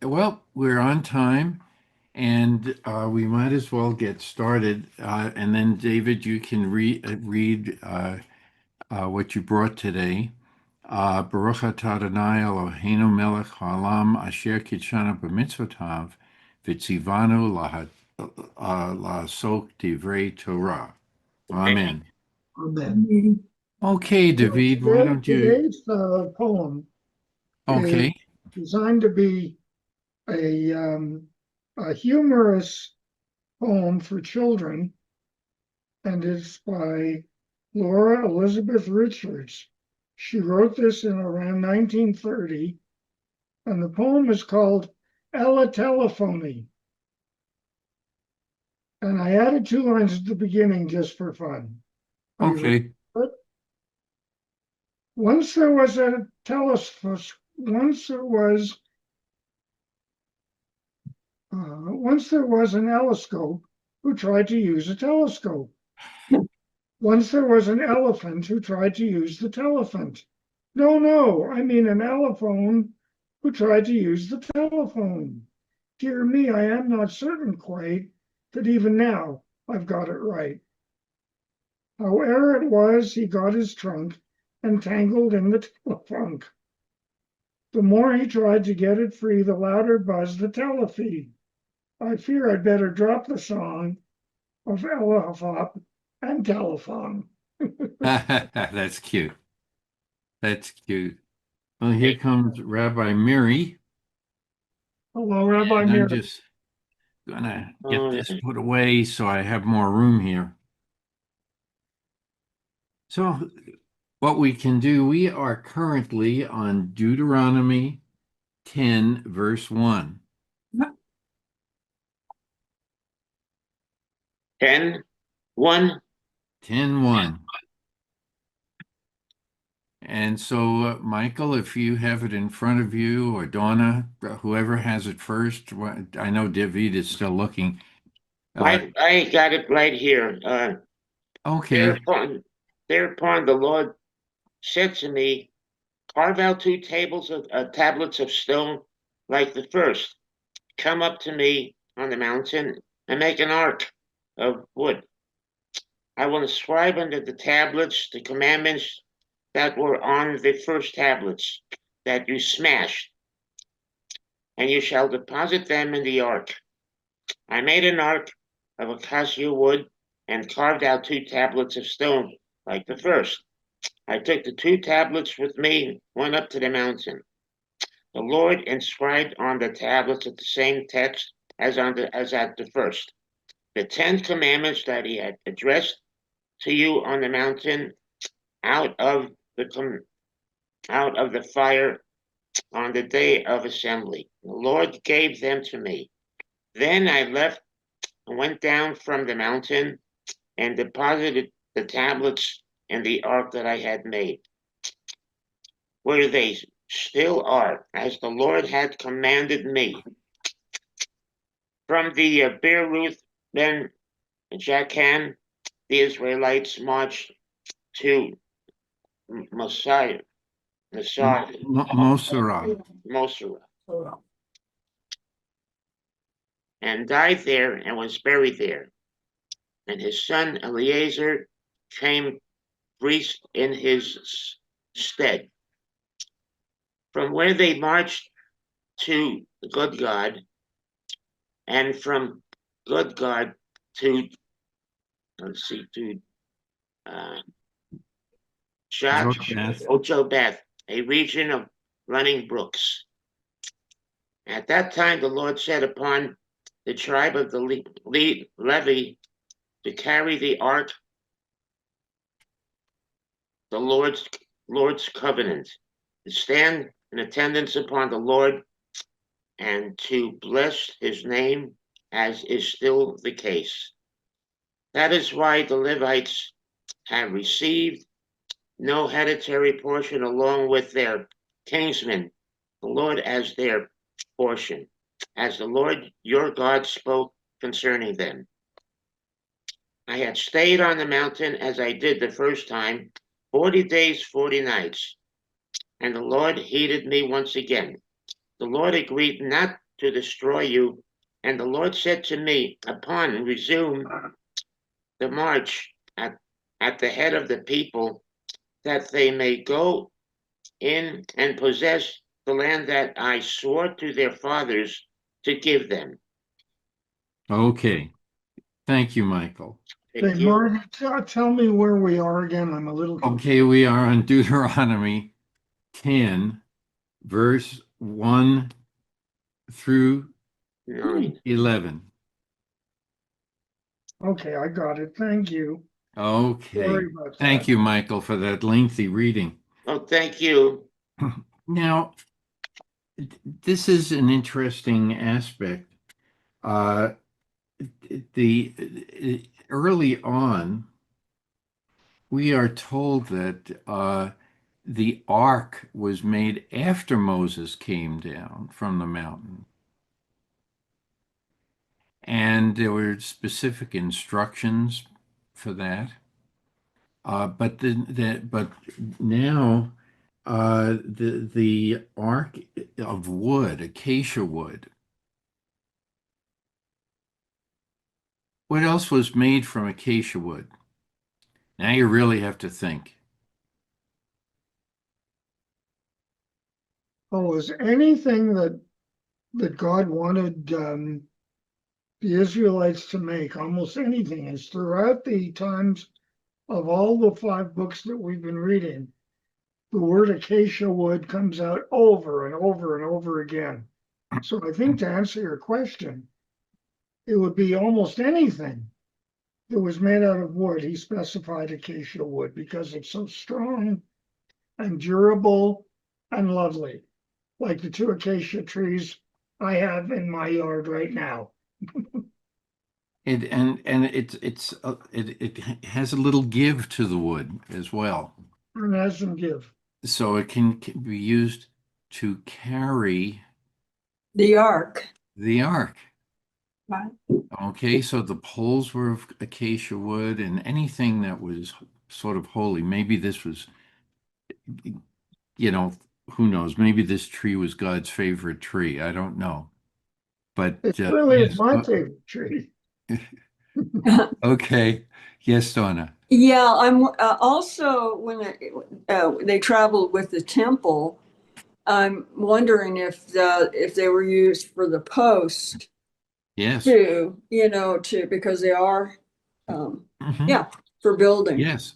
Well, we're on time, and we might as well get started. And then, David, you can read what you brought today. Baruch atah Adonai Eloheinu melech haolam asher kitshanu b'mitzvotav v'tzivanu la'asok divrei Torah. Amen. Amen. Okay, So David, why don't you? today's poem is Okay, designed to be a humorous poem for children, and it's by Laura Elizabeth Richards. She wrote this in around 1930, and the poem is called Ella Telephony. And I added two lines at the beginning just for fun. Are you ready okay. for it? Once there was a telescope. Once there was an telescope who tried to use a telescope. Once there was an elephant who tried to use the telephant. No, I mean an elephone who tried to use the telephone. Dear me, I am not certain quite that even now I've got it right. However it was, he got his trunk entangled in the telephunk. The more he tried to get it free, the louder buzzed the telefeed. I fear I'd better drop the song of Ella Hop and telephone. That's cute. That's cute. Well, here comes Rabbi Miri, Hello, Rabbi and I'm Mir. just gonna get this put away so I have more room here. So, what we can do, we are currently on Deuteronomy 10, verse 1. 10, 1. 10, 1. And so, Michael, if you have it in front of you, or Donna, whoever has it first, I know David is still looking. I got it right here. Okay. Thereupon the Lord said to me, carve out two tablets of stone like the first. Come up to me on the mountain and make an ark of wood. I will inscribe under the tablets the commandments that were on the first tablets that you smashed, and you shall deposit them in the ark. I made an ark of acacia wood and carved out two tablets of stone like the first. I took the two tablets with me, went up to the mountain. The Lord inscribed on the tablets of the same text as at the first, the 10 commandments that he had addressed to you on the mountain out of the fire on the day of assembly. The Lord gave them to me. Then I left and went down from the mountain and deposited the tablets in the ark that I had made, where they still are, as the Lord had commanded me. From the Beeroth Ben Jachan, the Israelites marched to Mosiah, Mosera. and died there and was buried there. And his son Eleazar came priest in his stead. From where they marched to Gudgod, and from Gudgod to Jobeth, a region of running brooks. At that time, the Lord set upon the tribe of the Levi to carry the ark, the Lord's covenant, to stand in attendance upon the Lord and to bless his name, as is still the case. That is why the Levites have received no hereditary portion along with their kinsmen, the Lord as their portion, as the Lord your God spoke concerning them. I had stayed on the mountain as I did the first time, 40 days, 40 nights, and the Lord heeded me once again. The Lord agreed not to destroy you. And the Lord said to me, upon resume the march at the head of the people, that they may go in and possess the land that I swore to their fathers to give them. Okay. Thank you, Michael. Okay, Thank you. Marty, tell me where we are again. I'm a little confused. Okay, we are on Deuteronomy 10, verse 1 through 9. 11. Okay, I got it. Thank you. Okay. Sorry about Thank that. you, Michael, for that lengthy reading. Oh, thank you. Now, this is an interesting aspect. Uh, the early on, we are told that the ark was made after Moses came down from the mountain, and there were specific instructions for that. But now the ark of wood, acacia wood. What else was made from acacia wood? Now you really have to think. Oh, is anything that God wanted the Israelites to make, almost anything, is throughout the times of all the 5 books that we've been reading, the word acacia wood comes out over and over and over again. So I think to answer your question, it would be almost anything that was made out of wood. He specified acacia wood because it's so strong and durable and lovely, like the 2 acacia trees I have in my yard right now. It has a little give to the wood as well, And has some give. so it can be used to carry The ark. the ark. Right. Okay, so the poles were of acacia wood, and anything that was sort of holy. Maybe this was, you know, who knows? Maybe this tree was God's favorite tree. I don't know. But It really is yes. my favorite tree. Okay. Yes, Donna. Yeah, I'm also when they traveled with the temple, I'm wondering if they were used for the post Yes. too, to because they are, Mhm. yeah, for building. Yes.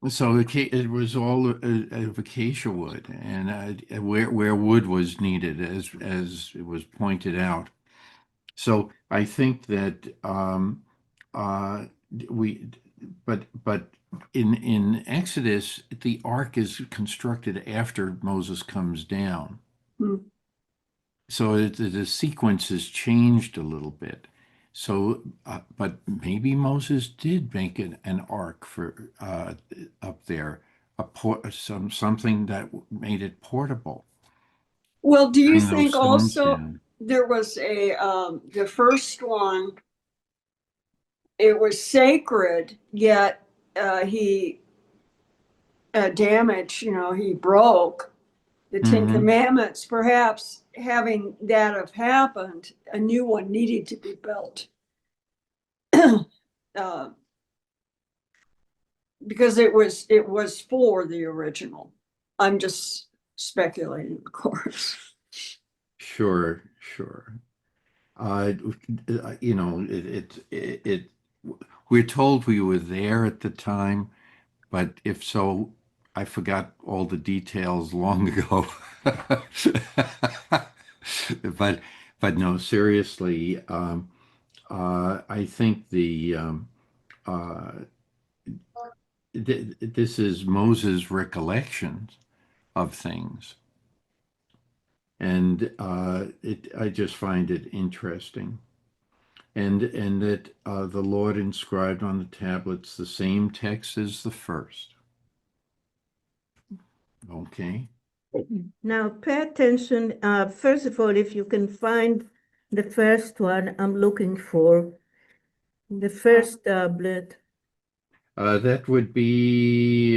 So it was all of acacia wood, and where wood was needed, as it was pointed out. So I think that uh, we, but in Exodus, the ark is constructed after Moses comes down. Hmm. So the sequence has changed a little bit. So, but maybe Moses did make an ark for up there, something that made it portable. Well, do you Bring those think stones also down. there was the first one, it was sacred, yet he damaged, he broke the Ten Hmm. Commandments, perhaps having that have happened, a new one needed to be built. uh, because it was for the original. I'm just speculating, of course. Sure, sure. Uh, we're told we were there at the time, but if so, I forgot all the details long ago. But but no, seriously, I think uh, this is Moses' recollections of things, and I just find it interesting. And that the Lord inscribed on the tablets the same text as the first. Okay. Now, pay attention. First of all, if you can find the first one I'm looking for, the first tablet. That would be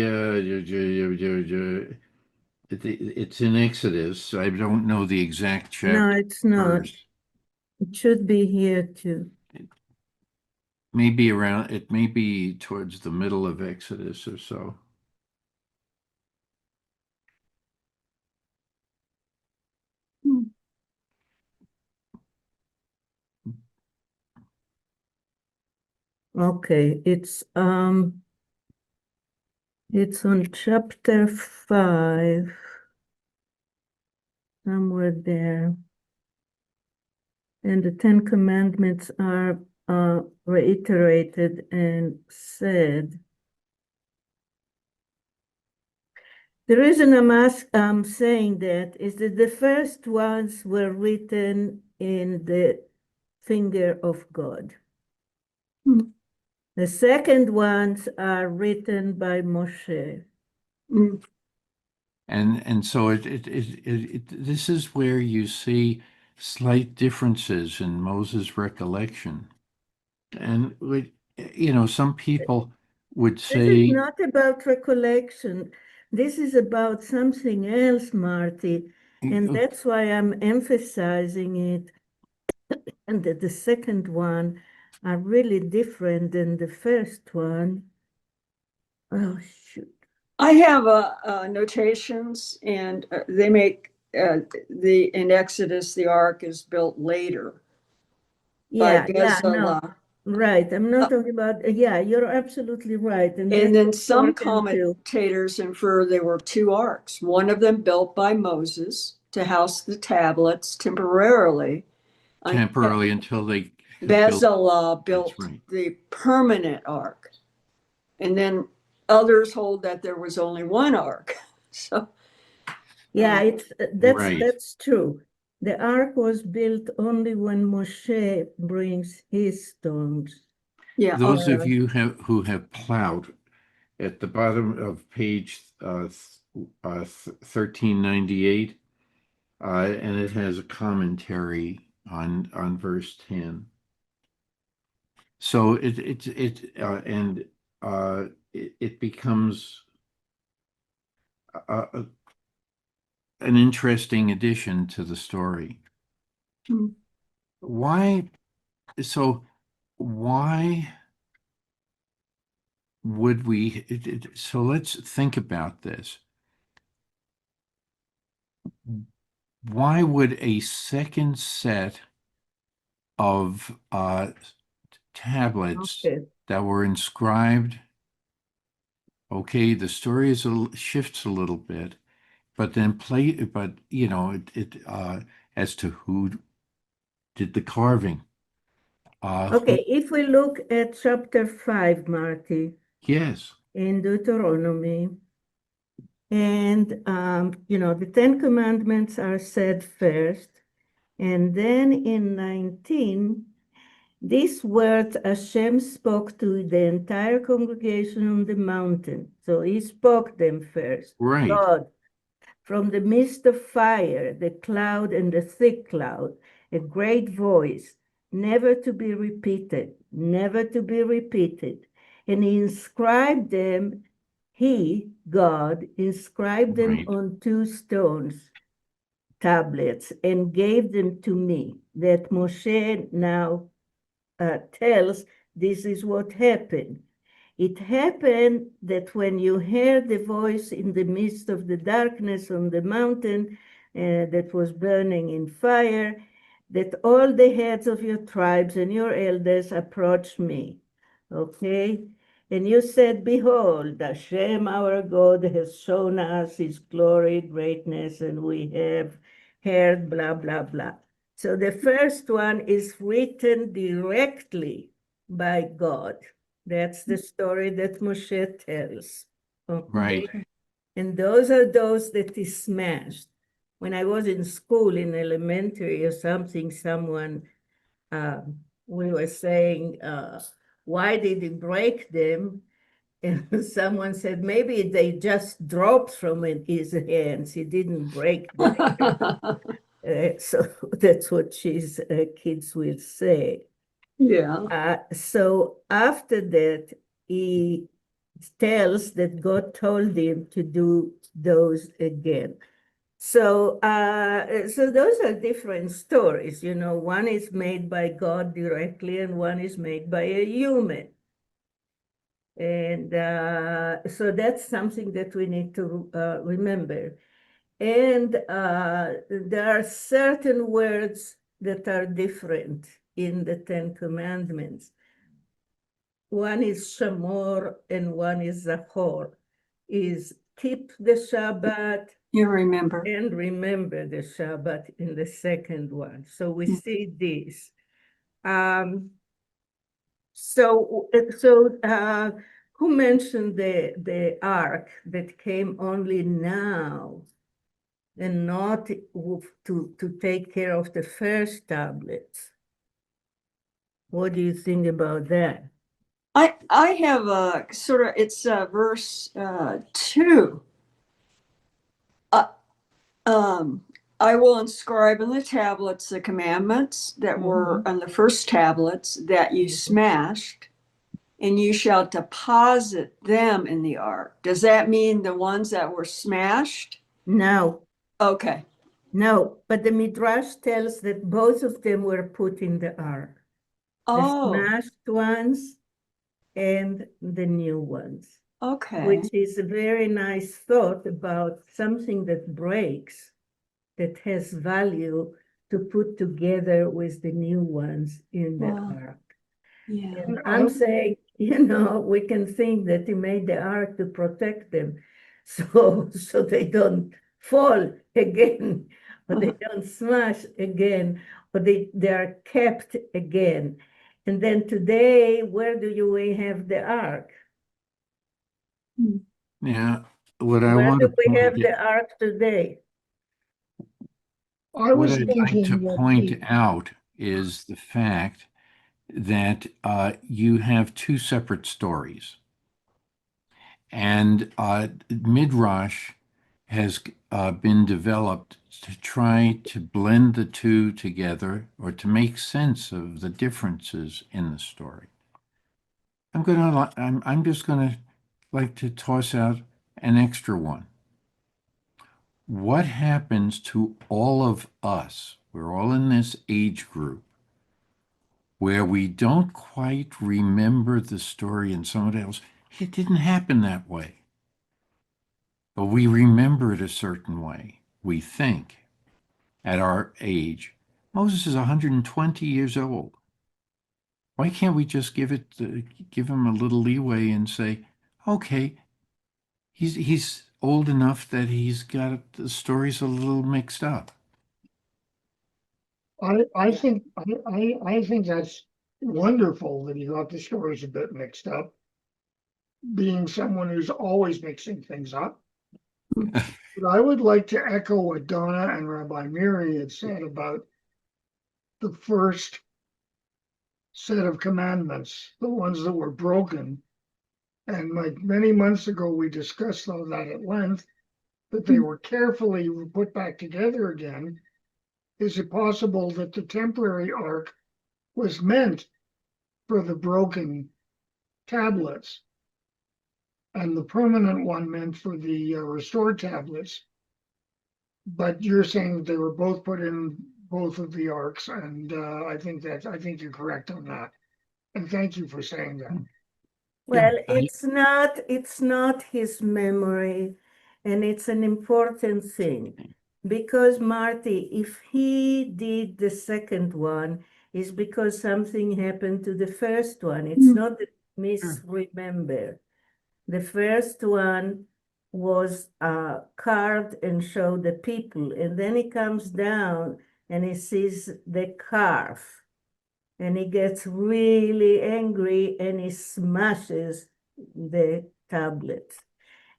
It's in Exodus. I don't know the exact No, chapter it's not. verse. It should be here too. It may be towards the middle of Exodus or so. Okay, it's on chapter 5, somewhere there. And the Ten Commandments are reiterated and said. The reason I'm saying that is that the first ones were written in the finger of God. Hmm. The second ones are written by Moshe. Mm. And so this is where you see slight differences in Moses' recollection. And some people would This is say, not about recollection. This is about something else, Marty. And that's why I'm emphasizing it. And that the second one are really different than the first one. Oh, shoot. I have notations, and they make in Exodus the ark is built later by Yeah, no, Bezalel. right. I'm Uh, not talking about, yeah, you're absolutely right. And And that's then some important too. commentators infer there were two arks, one of them built by Moses to house the tablets temporarily. temporarily until they have built. Bezalel That's built right. the permanent ark. And then others hold that there was only one ark. So, Yeah, Right. that's true. The ark was built only when Moshe brings his stones. yeah, Those okay. of you who have plowed at the bottom of page 1398, and it has a commentary on verse 10. So it becomes uh, an interesting addition to the story. Hmm. Why? So why would we? So let's think about this. Why would a second set of tablets Okay. that were inscribed? Okay, the story shifts a little bit, but as to who did the carving. Okay, if we look at chapter 5, Marty, Yes, in Deuteronomy, and the Ten Commandments are said first, and then in 19, these words Hashem spoke to the entire congregation on the mountain. So he spoke them first. right, God, from the midst of fire, the cloud and the thick cloud, a great voice, never to be repeated, never to be repeated. And he inscribed them, God, inscribed them right, on 2 stones, tablets, and gave them to me, that Moshe now tells this is what happened. It happened that when you heard the voice in the midst of the darkness on the mountain that was burning in fire, that all the heads of your tribes and your elders approached me. Okay? And you said, Behold, Hashem our God has shown us his glory, greatness, and we have heard blah, blah, blah. So the first one is written directly by God. That's the story that Moshe tells. right, Okay. And those are those that he smashed. When I was in school in elementary or something, we were saying, why did he break them? And someone said, maybe they just dropped from his hands. He didn't break them. So that's what kids will say. Yeah. So after that, he tells that God told him to do those again. So, so those are different stories. You know, one is made by God directly, and one is made by a human. And so that's something that we need to remember. And there are certain words that are different in the Ten Commandments. One is Shamor and one is Zachor. Is keep the Shabbat You remember. and remember the Shabbat in the second one. So we see this. So who mentioned the ark that came only now and not to take care of the first tablets? What do you think about that? I have a sort of, it's verse 2. I will inscribe in the tablets the commandments that were on the first tablets that you smashed, and you shall deposit them in the ark. Does that mean the ones that were smashed? No, Okay. no, but the Midrash tells that both of them were put in the ark. The Oh, smashed ones and the new ones, okay. which is a very nice thought about something that breaks, that has value to put together with the new ones in the Wow. ark. Yeah. And I'm saying, you know, we can think that he made the ark to protect them, so they don't fall again, or they don't smash again, or they are kept again. And then today, where do we have the ark? Yeah, what I Where want do to we have point, the ark today? I what was I'd like to thinking that point out is the fact that you have two separate stories. And Midrash has been developed to try to blend the two together or to make sense of the differences in the story. I'm just gonna like to toss out an extra one. What happens to all of us? We're all in this age group where we don't quite remember the story and somebody else. It didn't happen that way. But we remember it a certain way, we think, at our age. Moses is 120 years old. Why can't we just give him a little leeway and say, okay, he's old enough that he's got the stories a little mixed up. I think that's wonderful that he got the stories a bit mixed up, being someone who's always mixing things up. But I would like to echo what Donna and Rabbi Miri had said about the first set of commandments, the ones that were broken. And like many months ago, we discussed all that at length, that they were carefully put back together again. Is it possible that the temporary ark was meant for the broken tablets and the permanent one meant for the restored tablets? But you're saying they were both put in both of the arcs, and I think you're correct on that. And thank you for saying that. Well, Yeah, it's not his memory, and it's an important thing. Because Marty, if he did the second one, it's because something happened to the first one. It's not that misremember. The first one was carved and showed the people, and then he comes down and he sees the calf, and he gets really angry and he smashes the tablet.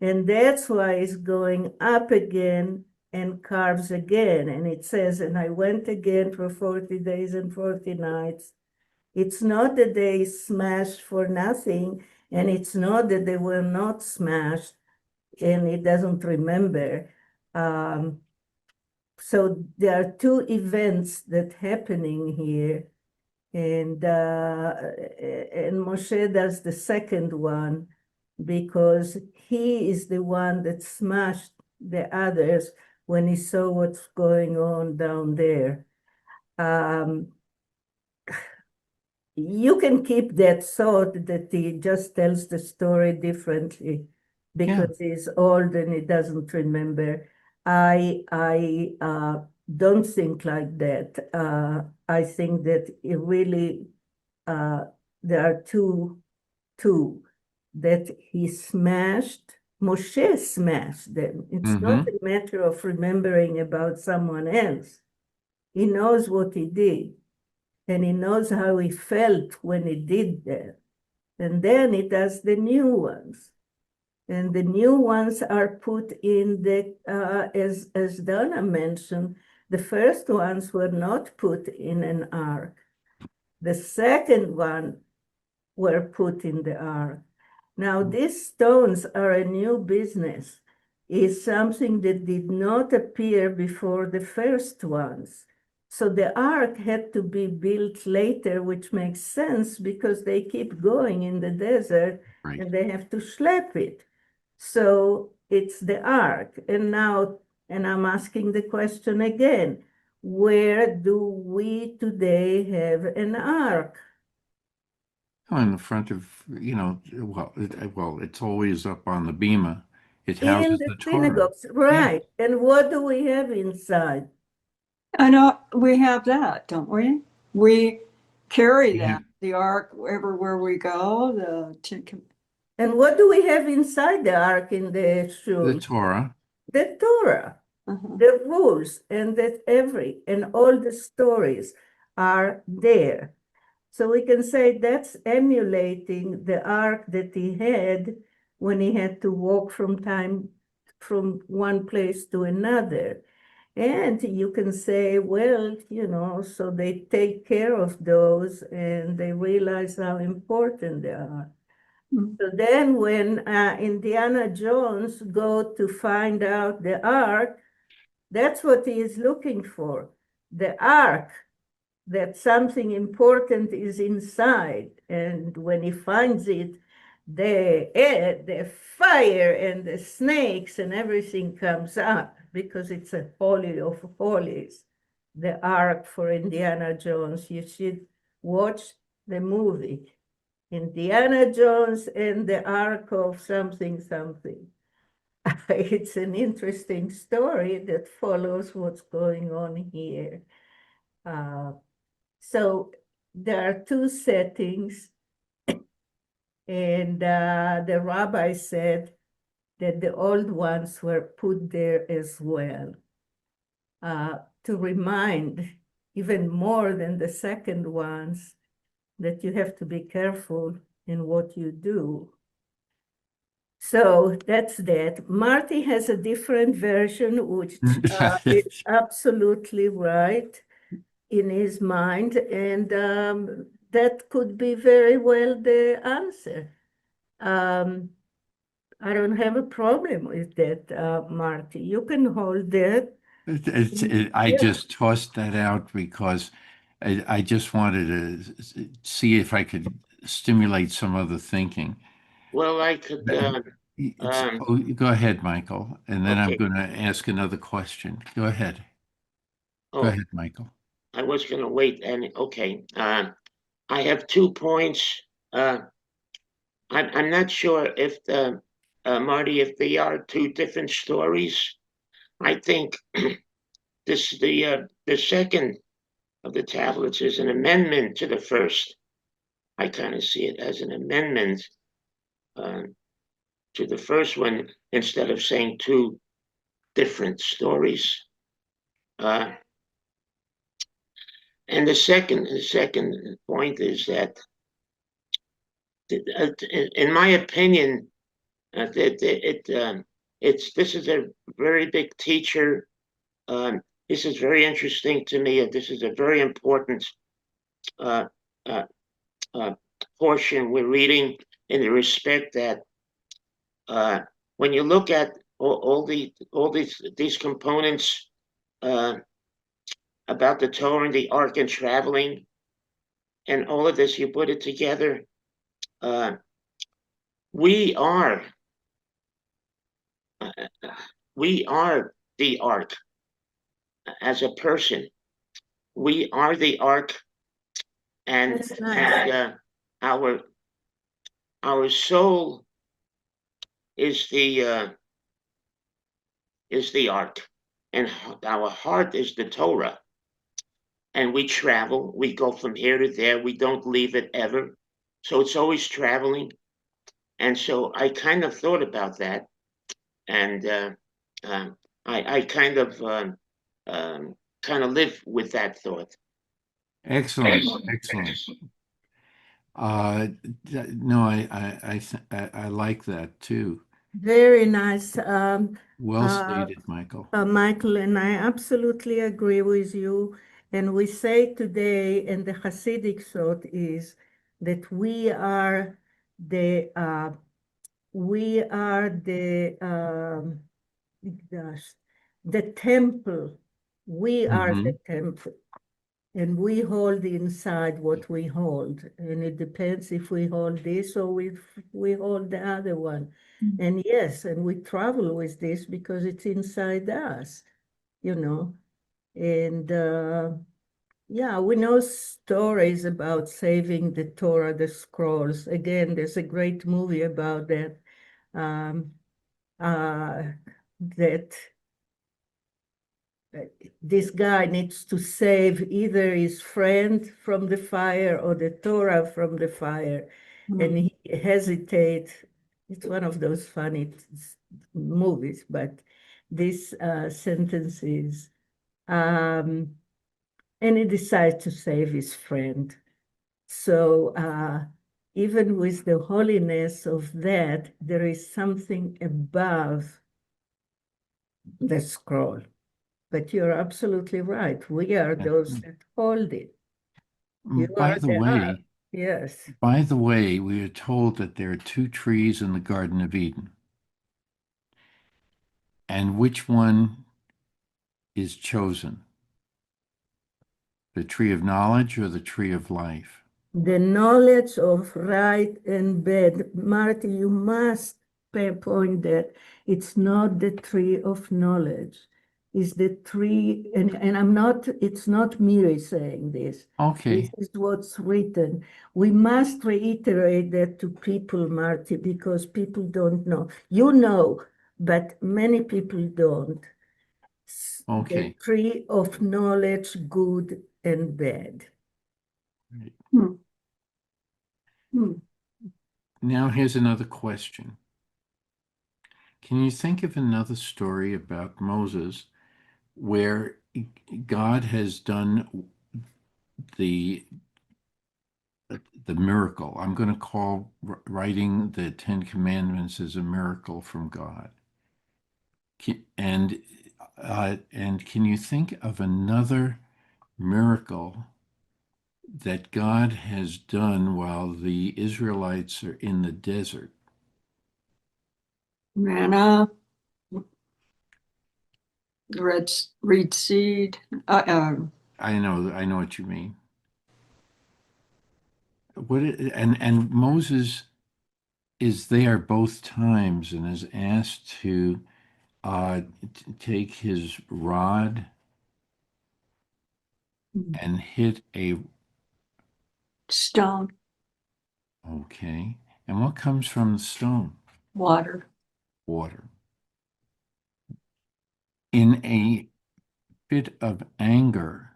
And that's why he's going up again and carves again. And it says, and I went again for 40 days and 40 nights. It's not that they smashed for nothing, and it's not that they were not smashed, and it doesn't remember. So there are two events that happening here, and Moshe does the second one, because he is the one that smashed the others when he saw what's going on down there. You can keep that thought that he just tells the story differently because he's old and he doesn't remember. I don't think like that. I think that it really there are two that he smashed. Moshe smashed them. It's not Mm-hmm. a matter of remembering about someone else. He knows what he did, and he knows how he felt when he did that. And then he does the new ones. And the new ones are put in the, as Donna mentioned, the first ones were not put in an ark. The second one were put in the ark. Now, these stones are a new business. It's something that did not appear before the first ones. So the ark had to be built later, which makes sense because they keep going in the desert Right. and they have to schlep it. So it's the ark. And now, and I'm asking the question again, where do we today have an ark? Oh, in the front of, well, it's always up on the bema. It In houses the the Torah. synagogues, Yeah. right. And what do we have inside? I know we have that, don't we? We carry We that, have the ark, everywhere we go, the And what do we have inside the ark in the the shul? Torah. The Torah, uh-huh. the rules, and and all the stories are there. So we can say that's emulating the ark that he had when he had to walk from one place to another. And you can say, well, so they take care of those and they realize how important they are. Mm. So then when Indiana Jones go to find out the ark, that's what he is looking for. The ark, that something important is inside. And when he finds it, the fire and the snakes and everything comes up because it's a holy of holies, the ark for Indiana Jones. You should watch the movie. Indiana Jones and the Ark of something, something. It's an interesting story that follows what's going on here. Uh, so there are two settings, and the rabbi said that the old ones were put there as well to remind, even more than the second ones, that you have to be careful in what you do. So that's that. Marty has a different version, which is absolutely right in his mind, and that could be very well the answer. I don't have a problem with that, Marty. You can hold that. I Yeah. just tossed that out because I just wanted to see if I could stimulate some other thinking. Well, I could, Go ahead, Michael, and then I'm okay. going to ask another question. Go ahead. Go Oh, ahead, Michael. I was going to wait and, okay. I have 2 points. I'm not sure if Marty, if they are two different stories. I think the second of the tablets is an amendment to the first. I kind of see it as an amendment uh, to the first one instead of saying two different stories. Uh, and the second point is that, in my opinion, this is a very big teacher. This is very interesting to me. This is a very important uh, uh, uh, portion we're reading in the respect that uh, when you look at all these components uh, about the Torah and the Ark and traveling and all of this, you put it together. Uh, we are the ark as a person. We are the ark, and That's nice. our soul is the ark, and our heart is the Torah. And we travel. We go from here to there. We don't leave it ever. So it's always traveling. And so I kind of thought about that, and I kind of live with that thought. Excellent, excellent. Uh, no, I like that too. Very nice. Well stated, Michael. Michael, and I absolutely agree with you. And we say today, and the Hasidic thought is that we are gosh, the temple. We are Hmm. the temple. And we hold inside what we hold. And it depends if we hold this or if we hold the other one. And yes, and we travel with this because it's inside us, you know. And yeah, we know stories about saving the Torah, the scrolls. Again, there's a great movie about that. Um, that this guy needs to save either his friend from the fire or the Torah from the fire. And he hesitates. It's one of those funny movies, but this sentence is, and he decides to save his friend. So even with the holiness of that, there is something above the scroll. But you're absolutely right. We are those that hold it. You By are the the ark. way, Yes. we are told that there are two trees in the Garden of Eden. And which one is chosen? The tree of knowledge or the tree of life? The knowledge of right and bad. Marty, you must point that it's not the tree of knowledge. It's the tree, and it's not Miri saying this. This Okay, is what's written. We must reiterate that to people, Marty, because people don't know. You know, but many people don't. The okay. tree of knowledge, good and bad. Right. Hmm. Hmm. Now here's another question. Can you think of another story about Moses where God has done the the miracle? I'm going to call writing the Ten Commandments as a miracle from God. And can you think of another miracle that God has done while the Israelites are in the desert? Manna, reed seed. I know what you mean. And Moses is there both times and is asked to take his rod and hit a Stone, okay. And what comes from the stone? water. Water. In a bit of anger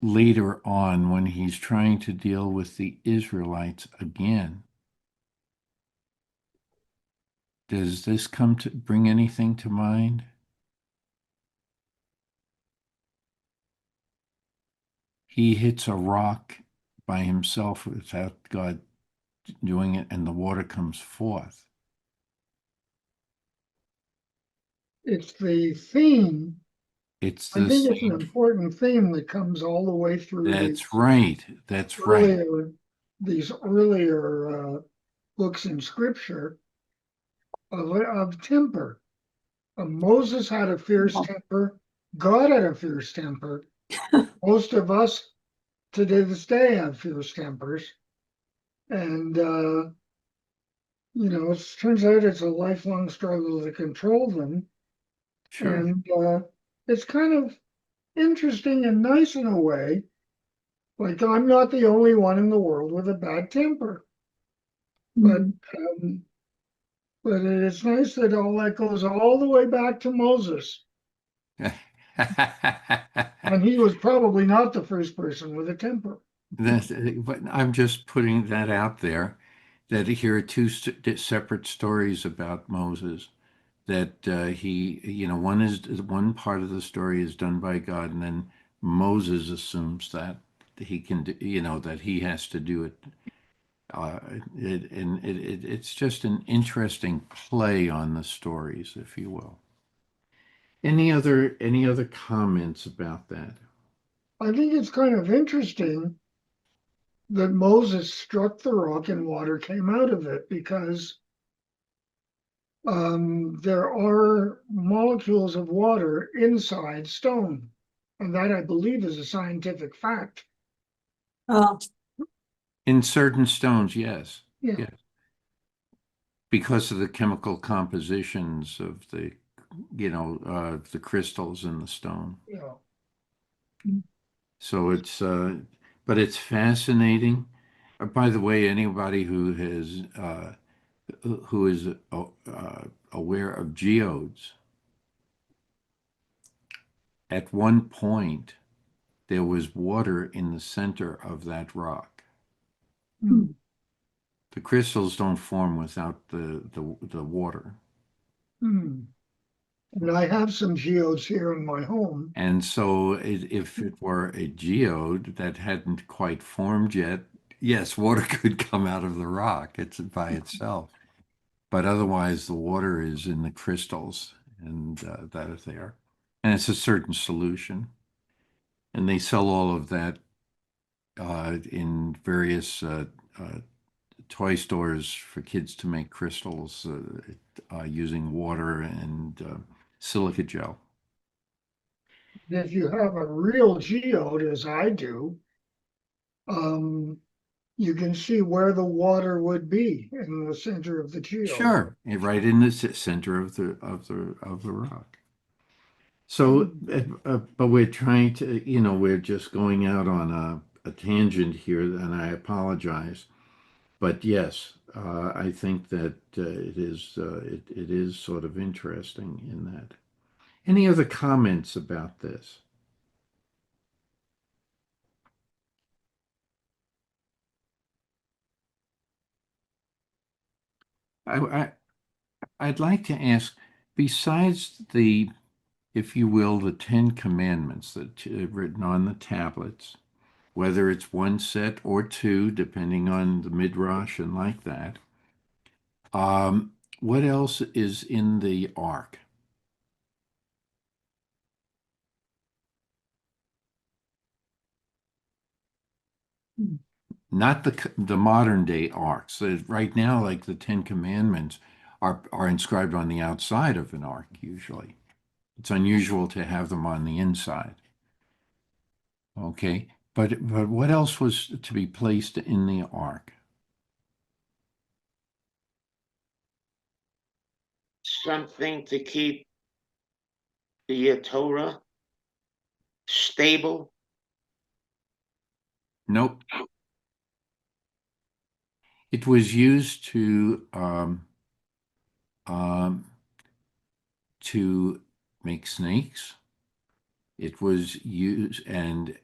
later on, when he's trying to deal with the Israelites again, does this come to bring anything to mind? He hits a rock by himself without God doing it, and the water comes forth. It's the theme. It's I the think it's an same. important theme that comes all the way through That's right. That's right. these earlier books in scripture of temper. Moses had a fierce temper. God had a fierce temper. Most of us to this day have fierce tempers. And it turns out it's a lifelong struggle to control them. Sure. And it's kind of interesting and nice in a way. Like I'm not the only one in the world with a bad temper, but um, but it's nice that all that goes all the way back to Moses, and he was probably not the first person with a temper. But I'm just putting that out there that here are two separate stories about Moses. That one part of the story is done by God, and then Moses assumes that he can, that he has to do it. It's just an interesting play on the stories, if you will. Any other comments about that? I think it's kind of interesting that Moses struck the rock and water came out of it because there are molecules of water inside stone. And that I believe is a scientific fact. Oh, In certain stones, yes. Yeah. Yes. Because of the chemical compositions of the crystals in the stone. Yeah. So but it's fascinating. By the way, anybody who is aware of geodes, at one point there was water in the center of that rock. Mm. The crystals don't form without the water. Mm. And I have some geodes here in my home. And so if it were a geode that hadn't quite formed yet, yes, water could come out of the rock. It's by itself. But otherwise, the water is in the crystals and that is there. And it's a certain solution. And they sell all of that in various toy stores for kids to make crystals using water and silica gel. If you have a real geode, as I do, um, you can see where the water would be in the center of the geode. Sure, right in the center of the rock. So, but we're trying to, we're just going out on a tangent here, and I apologize. But yes, I think that it is sort of interesting in that. Any other comments about this? I, I I'd like to ask, besides if you will, the Ten Commandments that are written on the tablets, whether it's one set or two, depending on the midrash and like that. What else is in the ark? Not the modern day ark. So right now, like the Ten Commandments are inscribed on the outside of an ark usually. It's unusual to have them on the inside. Okay, but what else was to be placed in the ark? Something to keep the Torah stable. Nope. It was used um, to make snakes. It was used, and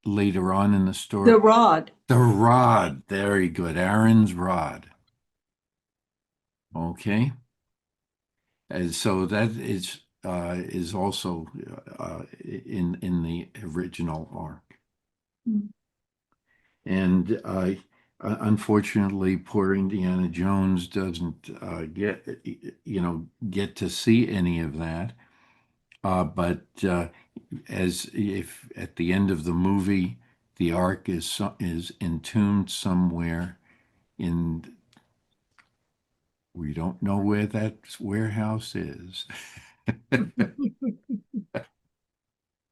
later on in the story, the rod. the rod. Very good. Aaron's rod. Okay. And so that is also in the original ark. Mm. And unfortunately, poor Indiana Jones doesn't get to see any of that. But as if at the end of the movie, the ark is entombed somewhere in we don't know where that warehouse is.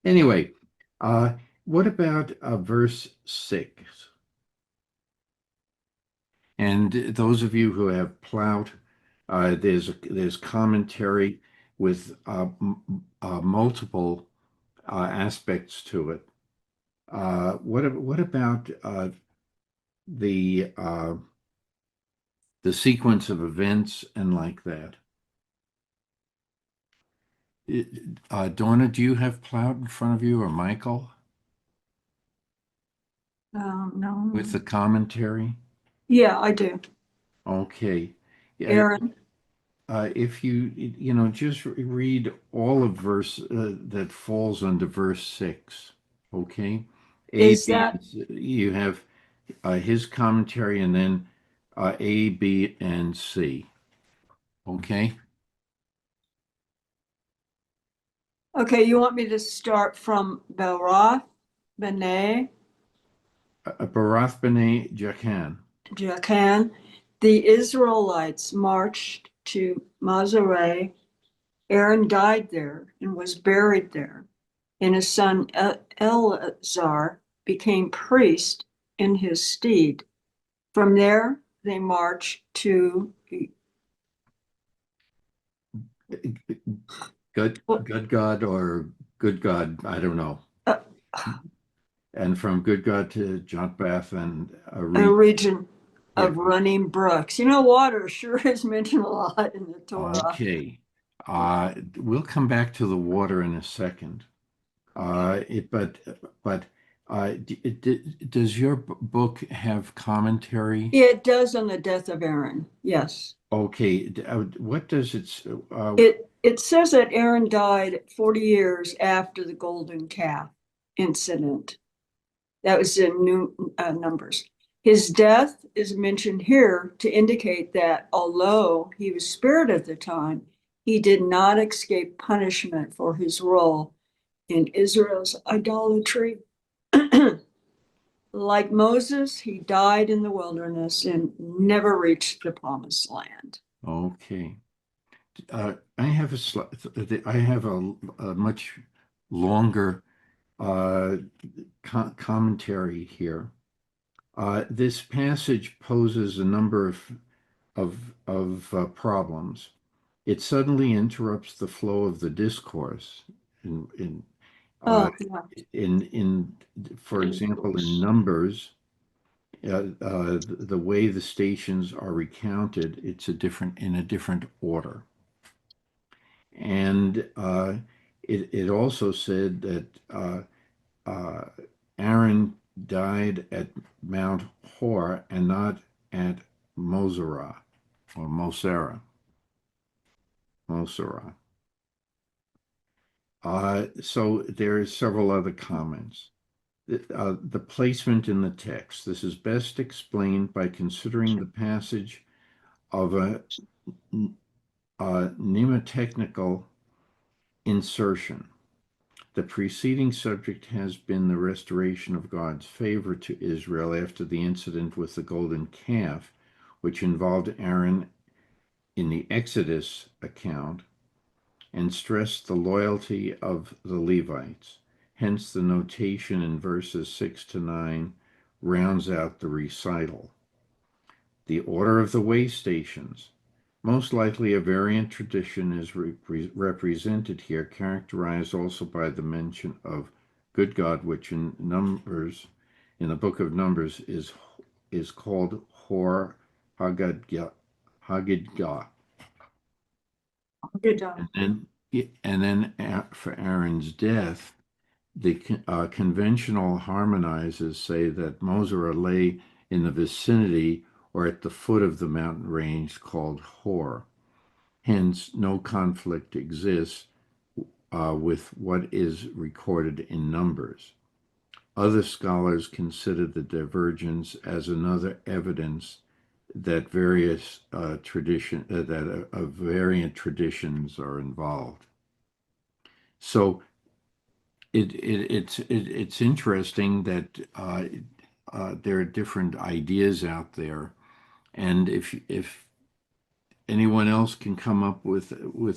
Anyway, what about verse 6? And those of you who have Plout, there's commentary with multiple aspects to it. What about the uh, the sequence of events and like that? Donna, do you have Plout in front of you, or Michael No. with the commentary? Yeah, I do. Okay. Yeah, Aaron, if you just read all of verse that falls under verse 6, okay? A, is B, that you have his commentary, and then A, B, and C, okay? okay? You want me to start from Belroth, Bene, Barath B'nai Jachan. Jachan? The Israelites marched to Mazareh. Aaron died there and was buried there, and his son Eleazar became priest in his stead. From there, they marched to Good God or good God, I don't know. uh, And from good God to Jotbath and a Reed. region Yeah. of running brooks. You know, water sure is mentioned a lot in the Torah. Okay. We'll come back to the water in a second. But does your book have commentary? It does on the death of Aaron. Yes. Okay. What does it? It says that Aaron died 40 years after the golden calf incident. That was in Numbers. His death is mentioned here to indicate that although he was spared at the time, he did not escape punishment for his role in Israel's idolatry. Like Moses, he died in the wilderness and never reached the promised land. Okay. I have a much longer commentary here. This passage poses a number of problems. It suddenly interrupts the flow of the discourse. In uh, Oh, yeah. in for example, in Numbers, the way the stations are recounted, it's in a different order. And it also said that uh, Aaron died at Mount Hor and not at Mosera or Mosera. Mosera. So there are several other comments. The placement in the text. This is best explained by considering the passage of a mnemotechnical insertion. The preceding subject has been the restoration of God's favor to Israel after the incident with the golden calf, which involved Aaron in the Exodus account and stressed the loyalty of the Levites. Hence, the notation in verses 6 to 9 rounds out the recital. The order of the way stations. Most likely a variant tradition is represented here, characterized also by the mention of good God, which in the book of Numbers, is called Hor Hagidgah. Good job. And then for Aaron's death, the conventional harmonizers say that Mosera lay in the vicinity or at the foot of the mountain range called Hor. Hence, no conflict exists with what is recorded in Numbers. Other scholars consider the divergence as another evidence that variant traditions are involved. So it's interesting that there are different ideas out there, and if anyone else can come up with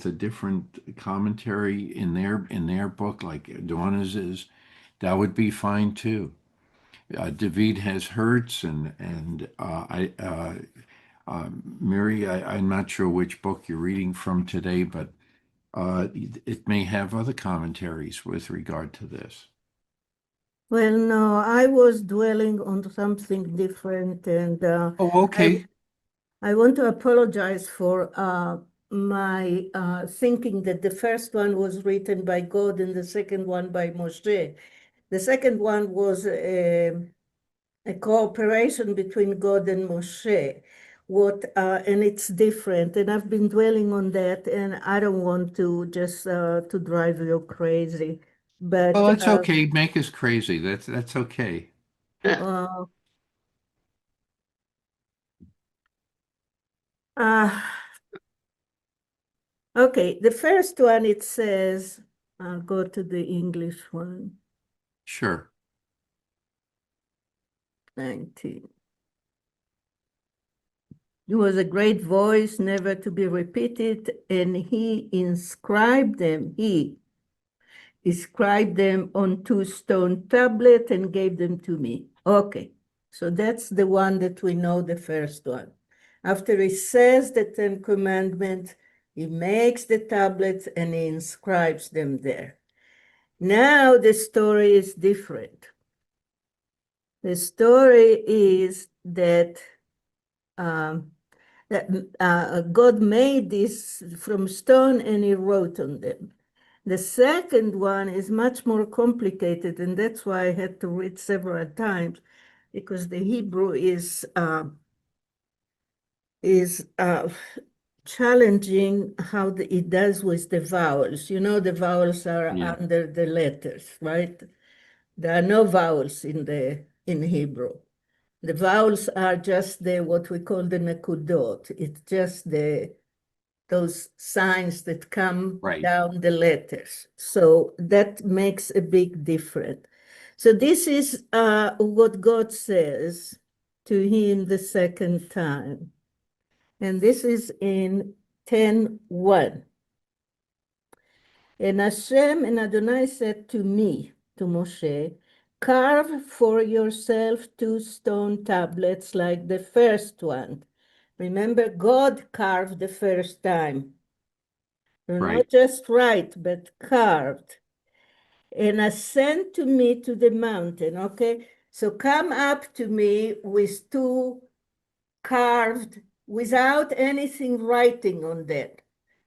a different commentary in their book, like Donna's is, that would be fine too. David has Hertz, and Mary, I'm not sure which book you're reading from today, but it may have other commentaries with regard to this. Well, no, I was dwelling on something different, and Oh, okay. I want to apologize for my thinking that the first one was written by God and the second one by Moshe. The second one was a cooperation between God and Moshe. And it's different, and I've been dwelling on that, and I don't want to just to drive you crazy, but Well, that's okay. Make us crazy. That's okay. uh, uh, okay, the first one, it says, I'll go to the English one, Sure. 19. He was a great voice, never to be repeated, and he inscribed them on 2 stone tablets and gave them to me. Okay, so that's the one that we know, the first one. After he says the 10 Commandments, he makes the tablets and he inscribes them there. Now the story is different. The story is that God made this from stone and he wrote on them. The second one is much more complicated, and that's why I had to read several times, because the Hebrew is challenging how it does with the vowels. You know, the vowels are Yeah. under the letters, right? There are no vowels in Hebrew. The vowels are just what we call the nekudot. It's just those signs that come Right. down the letters. So that makes a big difference. So this is what God says to him the second time. And this is in 10:1. And Hashem and Adonai said to me, to Moshe, carve for yourself 2 stone tablets like the first one. Remember, God carved the first time. So Right. not just write, but carved. And ascend to me to the mountain, okay? So come up to me with 2 carved, without anything writing on that.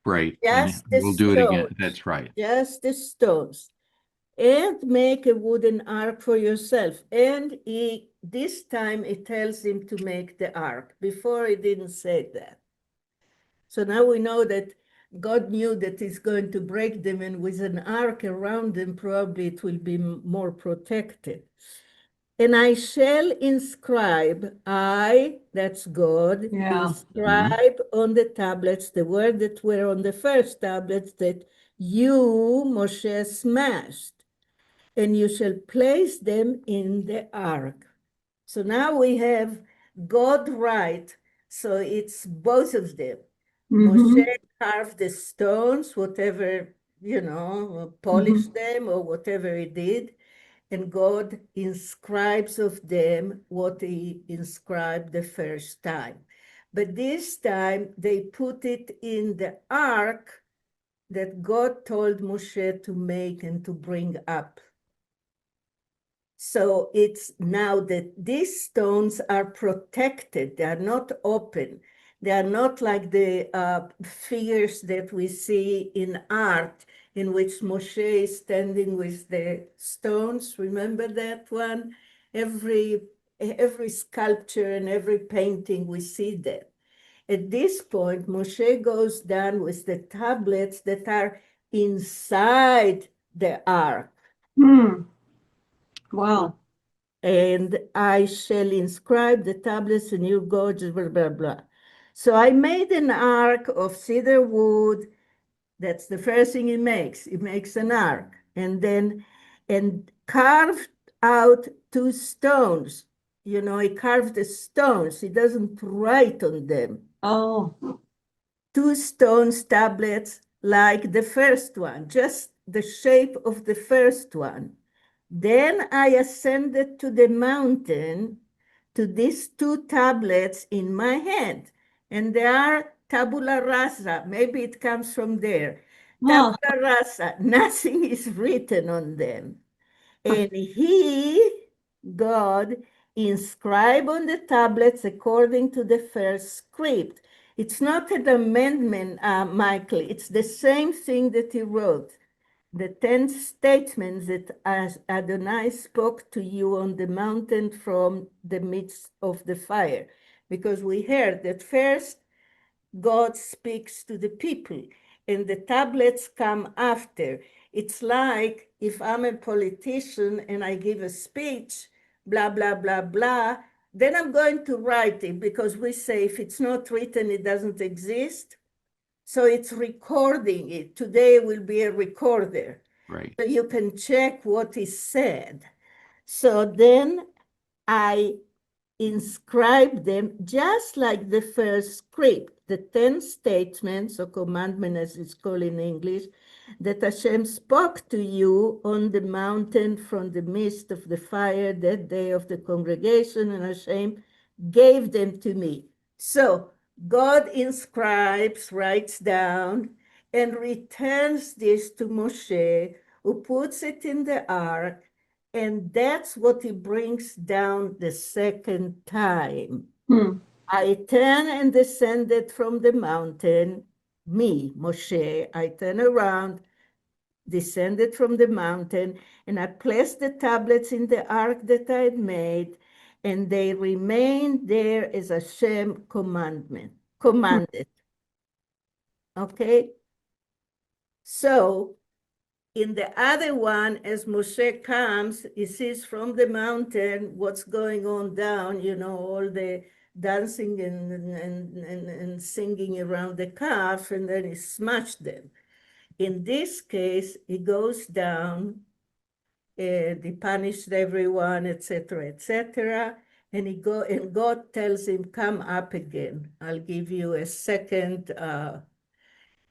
Right. And Just the we'll do it again. stones, That's right. just the stones. And make a wooden ark for yourself. And this time it tells him to make the ark. Before he didn't say that. So now we know that God knew that he's going to break them, and with an ark around them, probably it will be more protected. And I shall inscribe, that's God, Yeah. inscribe on the tablets the word that were on the first tablets that you, Moshe, smashed, and you shall place them in the ark. So now we have God write, so it's both of them. Moshe carved the stones, whatever, polished them or whatever he did, and God inscribes of them what he inscribed the first time. But this time they put it in the ark that God told Moshe to make and to bring up. So it's now that these stones are protected, they are not open. They are not like the figures that we see in art, in which Moshe is standing with the stones. Remember that one? Every sculpture and every painting, we see that. At this point, Moshe goes down with the tablets that are inside the ark. Hmm. Wow. And I shall inscribe the tablets in your gorgeous, blah, blah, blah. So I made an ark of cedar wood. That's the first thing he makes. He makes an ark. And carved out 2 stones. He carved the stones. He doesn't write on them. Oh. 2 stones tablets like the first one, just the shape of the first one. Then I ascended to the mountain to these two tablets in my hand, and they are tabula rasa. Maybe it comes from there. Huh. Tabula rasa, nothing is written on them. And he, God, inscribed on the tablets according to the first script. It's not an amendment, Michael. It's the same thing that he wrote. The 10 statements that as Adonai spoke to you on the mountain from the midst of the fire. Because we heard that first God speaks to the people, and the tablets come after. It's like if I'm a politician and I give a speech, blah, blah, blah, blah, then I'm going to write it because we say if it's not written, it doesn't exist. So it's recording it. Today will be a recorder. Right. So you can check what is said. So then I inscribe them just like the first script, the 10 statements or commandment as it's called in English, that Hashem spoke to you on the mountain from the midst of the fire that day of the congregation, and Hashem gave them to me. So God inscribes, writes down, and returns this to Moshe, who puts it in the ark, and that's what he brings down the second time. Hmm. I turned and descended from the mountain, me, Moshe, I turned around, descended from the mountain, and I placed the tablets in the ark that I had made, and they remained there as Hashem commanded. Okay? So in the other one, as Moshe comes, he sees from the mountain what's going on down, all the dancing and singing around the calf, and then he smashed them. In this case, he goes down, and he punished everyone, etc., etc. And God tells him, come up again. I'll give you a second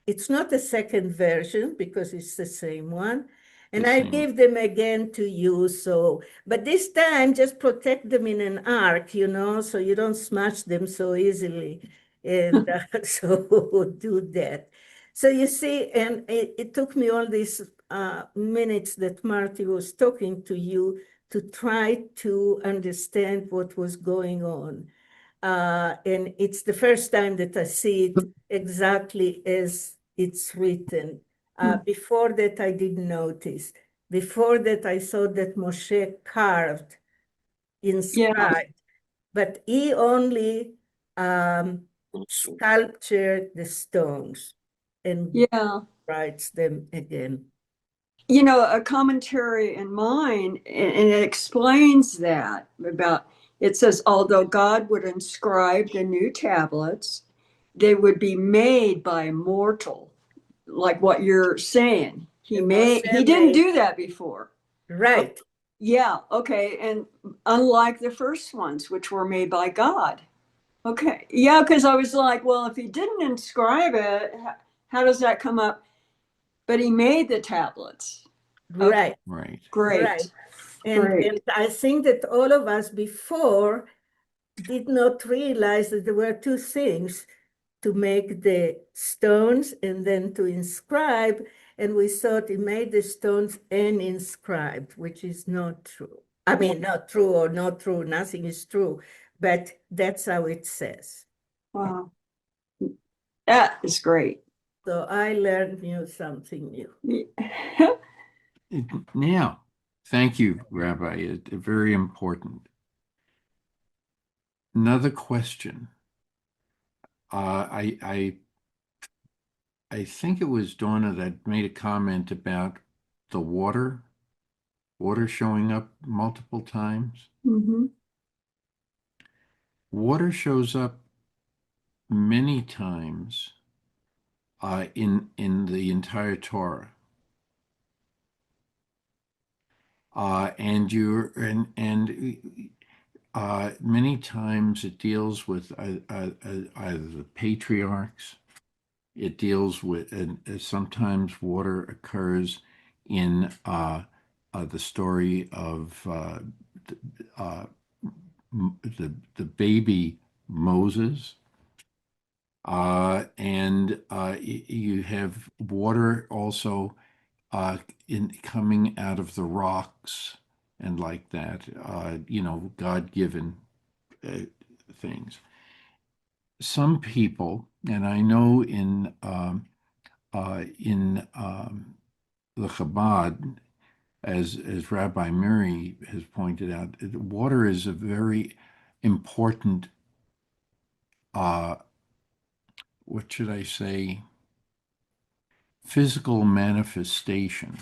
it's not a second version because it's the same one. And The I same. give them again to you. So, but this time just protect them in an ark, so you don't smash them so easily. And so do that. So you see, and it took me all these minutes that Marty was talking to you to try to understand what was going on. And it's the first time that I see it exactly as it's written. Before that, I didn't notice. Before that, I saw that Moshe carved, Yeah. inscribed, but he only sculptured the stones and Yeah. writes them again. A commentary in mine, and it explains that about it says, although God would inscribe the new tablets, they would be made by a mortal, like what you're saying. He And Moshe didn't made, do that before. right, Yeah, okay. And unlike the first ones, which were made by God. Okay. Yeah, because I was like, well, if he didn't inscribe it, how does that come up? But he made the tablets. Okay, right, Right. great. right. And Great. I think that all of us before did not realize that there were two things: to make the stones and then to inscribe. And we thought he made the stones and inscribed, which is not true. I mean, not true or not true, nothing is true, but that's how it says. Wow. That is great. So I learned something new. Now, thank you, Rabbi. Very important. Another question. I think it was Donna that made a comment about the water showing up multiple times. Mhm. Water shows up many times in the entire Torah. Many times it deals with either the patriarchs. It deals with, and sometimes water occurs in the story of the baby Moses. And you have water also in coming out of the rocks and like that, God-given things. Some people, and I know in the Chabad, as Rabbi Mary has pointed out, water is a very important, what should I say, physical manifestation.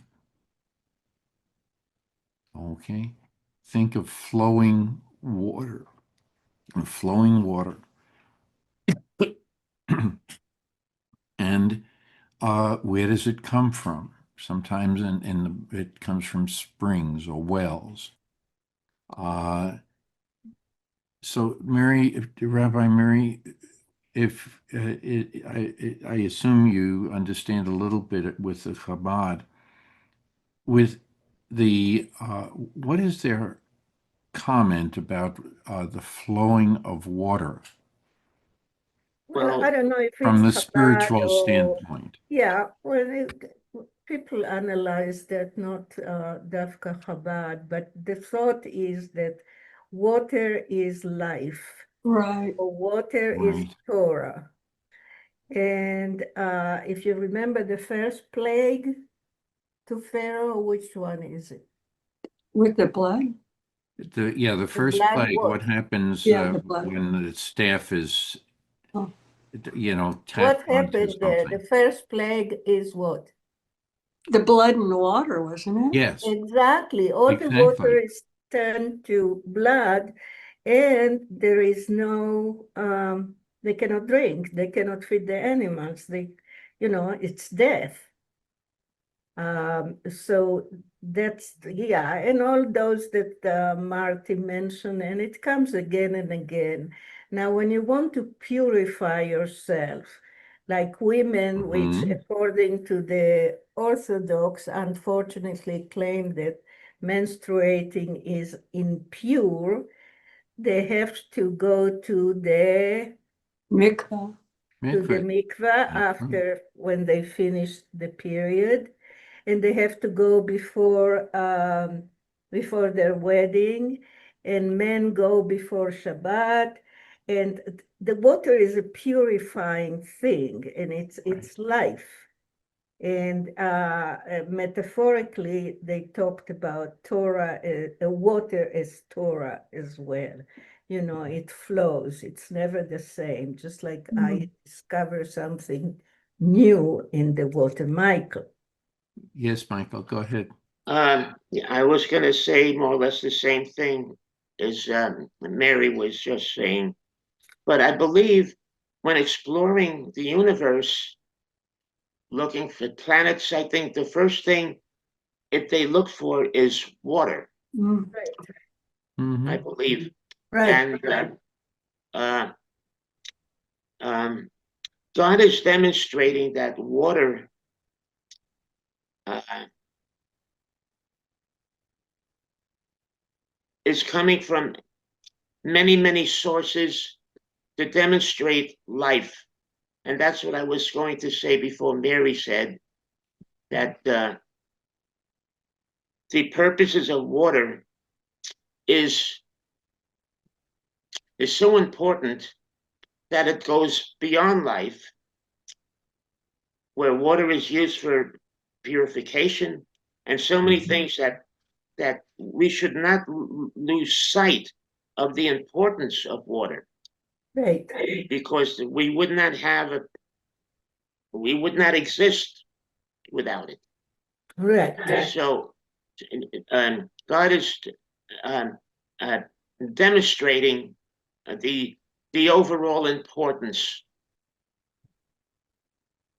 Okay? Think of flowing water. Flowing water. And where does it come from? Sometimes it comes from springs or wells. So, Rabbi Mary, if I assume you understand a little bit with the Chabad, with what is their comment about the flowing of water Well, I Well, don't know if from it's the Chabad spiritual or, standpoint? yeah, well, people analyze that, not Dafka Chabad, but the thought is that water is life, Right. or water is Right. Torah. And if you remember the first plague to Pharaoh, which one is it? With the blood? The The first blood plague, what what? happens Yeah, the blood. when the staff is, Oh. What tacked onto happened there? The something? first plague is what? The blood and water, wasn't it? Yes, Exactly. All the water exactly. is turned to blood, and there is no, they cannot drink, they cannot feed the animals. It's death. So that's, yeah, and all those that Marty mentioned, and it comes again and again. Now, when you want to purify yourself, like women, which Mhm. according to the Orthodox, unfortunately claim that menstruating is impure, they have to go to the Mikvah. Mikveh. mikvah That's right. after when they finish the period, and they have to go before their wedding, and men go before Shabbat, and the water is a purifying thing, and it's life. And metaphorically, they talked about Torah, water as Torah as well. It flows, it's never the same, just like I discover something new in the water. Michael. Yes, Michael, go ahead. yeah, I was going to say more or less the same thing as Mary was just saying, but I believe when exploring the universe, looking for planets, I think the first thing if they look for is water, Mm. Right. I Hmm. believe. Right. And uh, um, God is demonstrating that water uh, is coming from many, many sources to demonstrate life. And that's what I was going to say before Mary said that the purposes of water is is so important that it goes beyond life, where water is used for purification and so many things that we should not lose sight of the importance of water, Right. because we would not exist without it. Correct. So God is um, uh, demonstrating the overall importance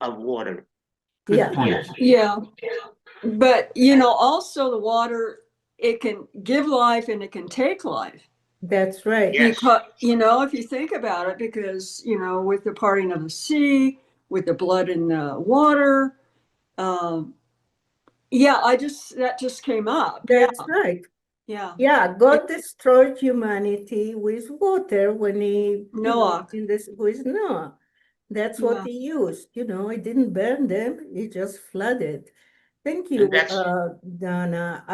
of water. Good Yeah. point. Yeah. But, also the water, it can give life and it can take life. That's right. Yes. Because, if you think about it, because, with the parting of the sea, with the blood in the water, um, Yeah, that just came up. Yeah, That's right. yeah. Yeah, God destroyed humanity with water when he, Noah. in this with Noah. That's what Yeah. he used. He didn't burn them, he just flooded. Thank And you, that's Donna.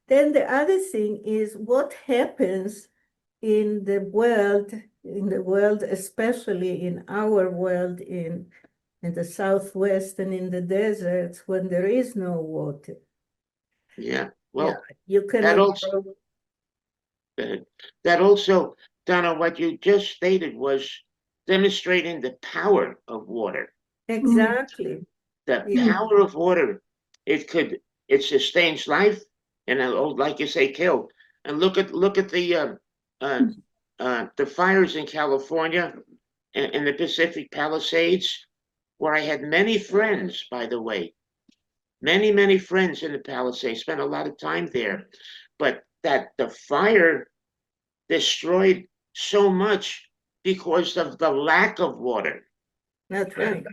Then the other thing is what happens in the world, especially in our world, in the Southwest and in the deserts when there is no water. yeah. Yeah, Well, you that cannot also grow. that also, Donna, what you just stated was demonstrating the power of water. Mhm. Exactly. The Yeah, power of water, it could it sustains life, and like you say, kill. And look at uh, the fires in California and in the Pacific Palisades, where I had many friends, by the way, many friends in the Palisades. Spent a lot of time there, but that the fire destroyed so much because of the lack of water, that's right.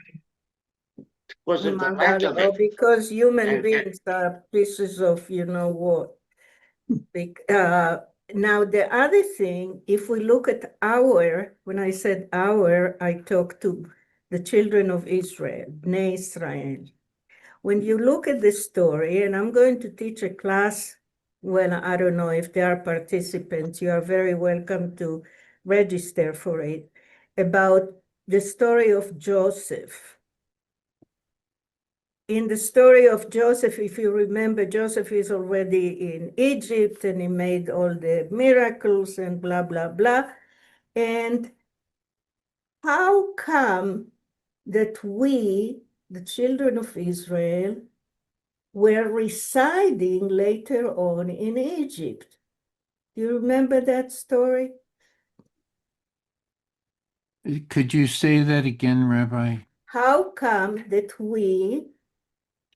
because of the Among lack other, of or it. because human And beings are pieces of you know what. Now, the other thing, if we look at when I said our, I talked to the children of Israel, Bnei Israel. When you look at the story, and I'm going to teach a class, well, I don't know if there are participants, you are very welcome to register for it, about the story of Joseph. In the story of Joseph, if you remember, Joseph is already in Egypt and he made all the miracles and blah, blah, blah. And how come that we, the children of Israel, were residing later on in Egypt? Do you remember that story? Could you say that again, Rabbi? How come that we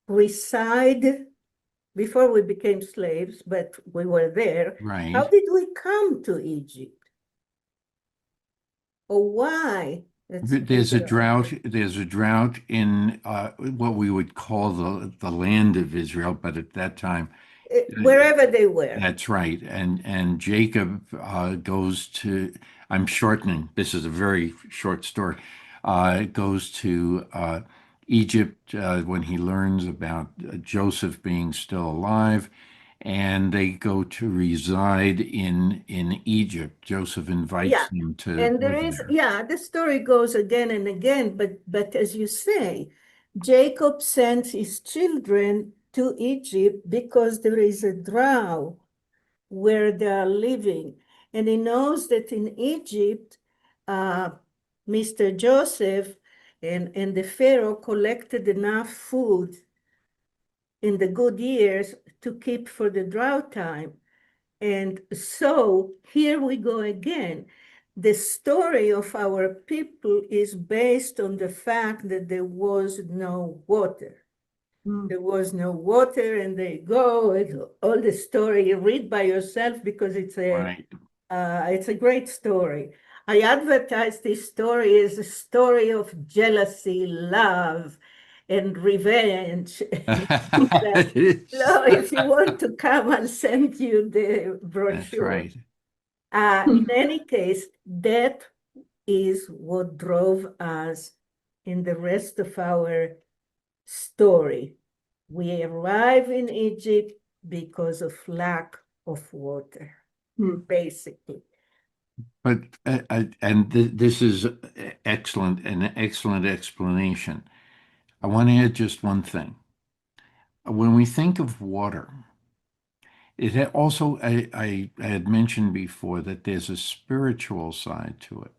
reside before we became slaves, but we were there? How Right. did we come to Egypt? Or why? Let's figure out. There's a drought in what we would call the land of Israel, but at that time, uh, Wherever they were. that's right. And Jacob goes to. I'm shortening. This is a very short story. Goes to Egypt when he learns about Joseph being still alive, and they go to reside in Egypt. Joseph invites Yeah. them to And there live is, there. yeah, the story goes again and again, but as you say, Jacob sends his children to Egypt because there is a drought where they are living. And he knows that in Egypt, uh, Mr. Joseph and the Pharaoh collected enough food in the good years to keep for the drought time. And so here we go again. The story of our people is based on the fact that there was no water. Mm. There was no water, and they go, all the story, you read by yourself because Right. it's a great story. I advertise this story as a story of jealousy, love, and revenge. It is. So if you want to come, I'll send you the That's brochure. right. In any case, that is what drove us in the rest of our story. We arrive in Egypt because of lack of water, Hmm. basically. But and this is excellent, an excellent explanation. I want to add just one thing. When we think of water, also I had mentioned before that there's a spiritual side to it.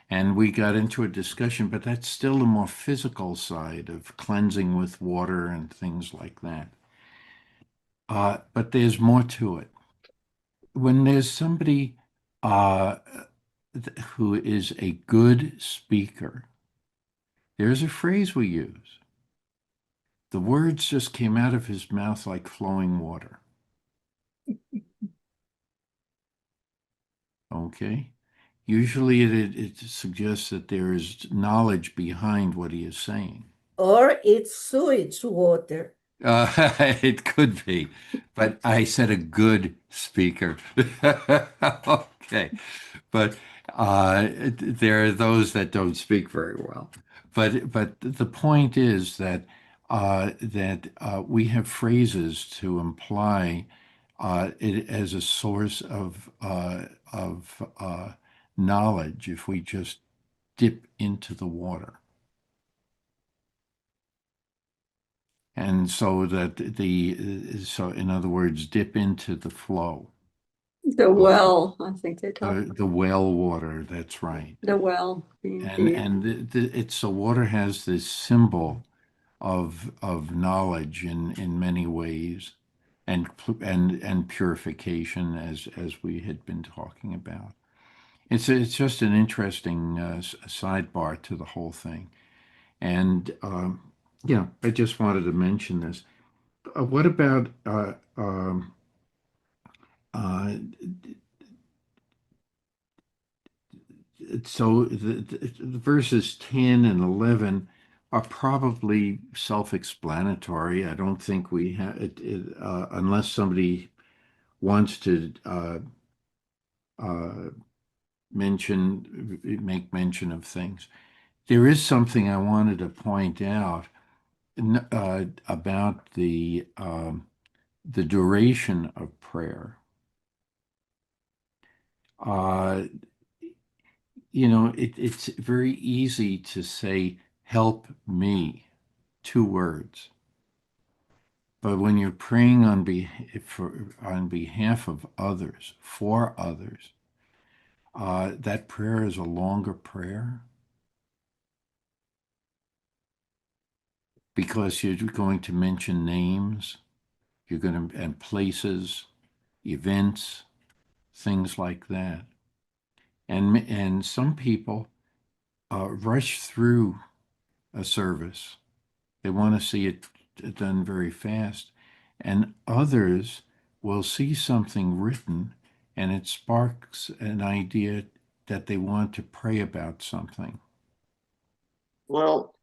And we got into a discussion, but that's still the more physical side of cleansing with water and things like that. But there's more to it. When there's somebody uh, who is a good speaker, there's a phrase we use. The words just came out of his mouth like flowing water. Okay? Usually it suggests that there is knowledge behind what he is saying. Or it's sewage water. It could be, but I said a good speaker. Okay, but there are those that don't speak very well. But the point is that we have phrases to imply it as a source of knowledge if we just dip into the water. And so so in other words, dip into the flow. The well, I think they talk, The well water, that's right. the well. It's so water has this symbol of knowledge in many ways and purification as we had been talking about. It's just an interesting sidebar to the whole thing. And yeah, I just wanted to mention this. What about uh, so the verses 10 and 11 are probably self-explanatory. I don't think we have unless somebody wants to uh, make mention of things. There is something I wanted to point out about the duration of prayer. Uh, it's very easy to say, help me, 2 words. But when you're praying on behalf of others, for others, that prayer is a longer prayer because you're going to mention names, and places, events, things like that. And some people rush through a service. They want to see it done very fast. And others will see something written and it sparks an idea that they want to pray about something. Well,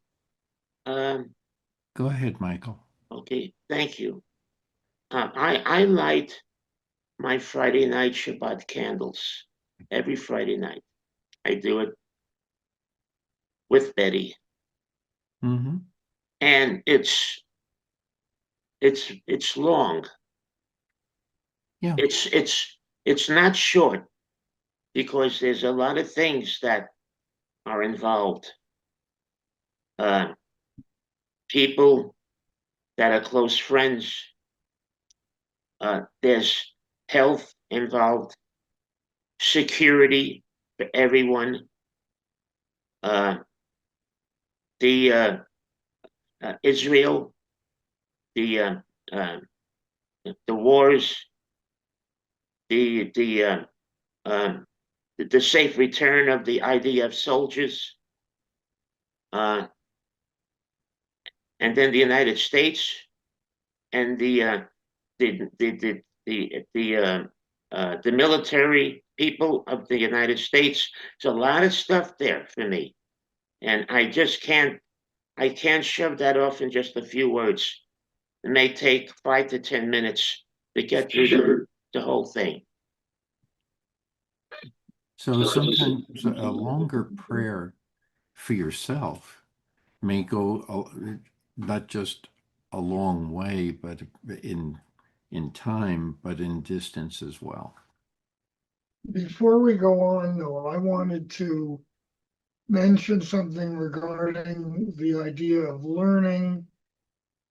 Go ahead, Michael. okay, thank you. I light my Friday night Shabbat candles every Friday night. I do it with Betty, Mm-hmm. and it's long. Yeah. It's not short because there's a lot of things that are involved. Uh, People that are close friends. There's health involved, security for everyone. Uh, the Israel, the uh, uh, the wars, the the uh, um, the safe return of the IDF soldiers, uh, and then the United States and the military people of the United States. There's a lot of stuff there for me, and I can't shove that off in just a few words. It may take 5 to 10 minutes to get through the whole thing. So sometimes a longer prayer for yourself may go not just a long way, but in time, but in distance as well. Before we go on, though, I wanted to mention something regarding the idea of learning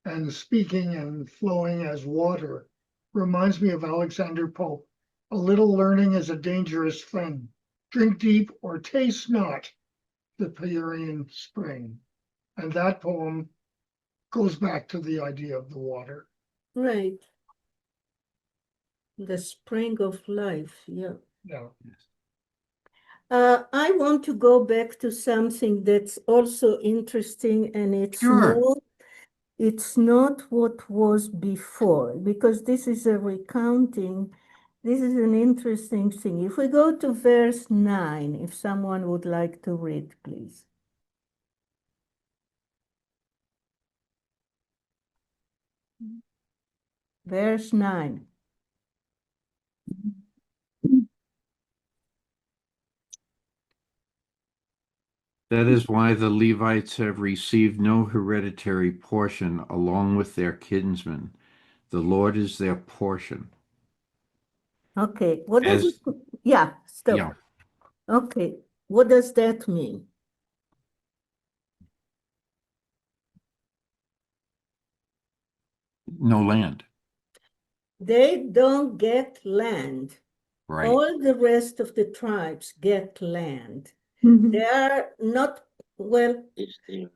and speaking and flowing as water. Reminds me of Alexander Pope. A little learning is a dangerous thing. Drink deep or taste not the Pierian spring. And that poem goes back to the idea of the water. Right. The spring of life, yeah. Yeah. I want to go back to something that's also interesting, and Sure. it's not what was before, because this is a recounting. This is an interesting thing. If we go to verse 9, if someone would like to read, please. verse 9. That is why the Levites have received no hereditary portion along with their kinsmen. The Lord is their portion. Okay, what does it, As, yeah, stop. yeah, Okay, what does that mean? no land. They don't get land. Right. All the rest of the tribes get land. Mhm. They are not, well, Is there,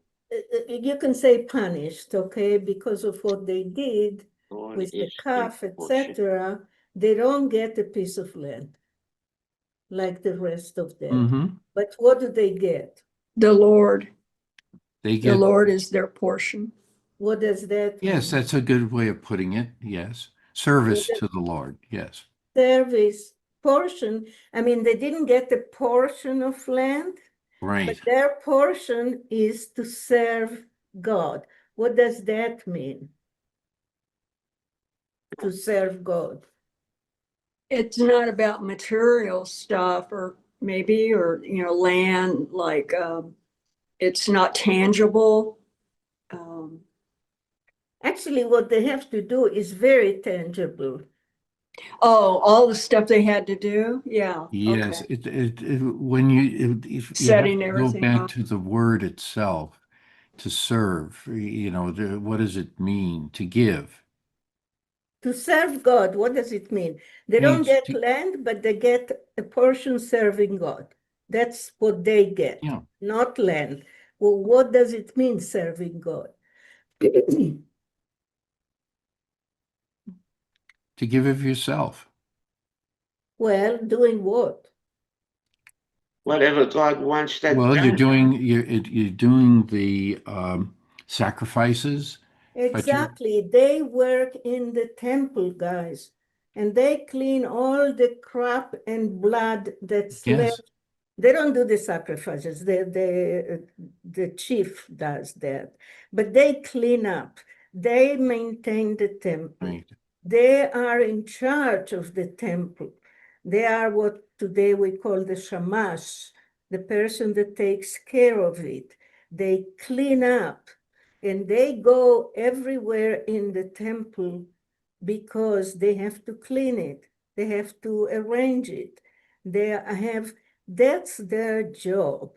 you can say punished, okay, because of what they did Lord with the is their calf, portion. etc. They don't get a piece of land like the rest of them. Hmm. But what do they get? The Lord, They the get, Lord is their portion. What does that yes, mean? that's a good way of putting it. Yes. Service to the Lord. Yes. Service portion, I mean, they didn't get a portion of land, Right. but their portion is to serve God. What does that mean? To serve God. It's not about material stuff or maybe, or, land, like, it's not tangible. Actually, what they have to do is very tangible. Oh, all the stuff they had to do? Yeah, Yes. okay. When if you have Setting to go everything back up. to the word itself, to serve, what does it mean to give? To serve God, what does it mean? They don't Means get to, land, but they get a portion serving God. That's what they get, yeah, not land. Well, what does it mean, serving God? to give of yourself. Well, doing what? Whatever God wants that Well, done. you're doing the sacrifices, but you're Exactly. They work in the temple, guys, and they clean all the crap and blood that's yes, left. They don't do the sacrifices. The chief does that, but they clean up. They maintain the temple. right, They are in charge of the temple. They are what today we call the shamash, the person that takes care of it. They clean up and they go everywhere in the temple because they have to clean it. They have to arrange it. That's their job.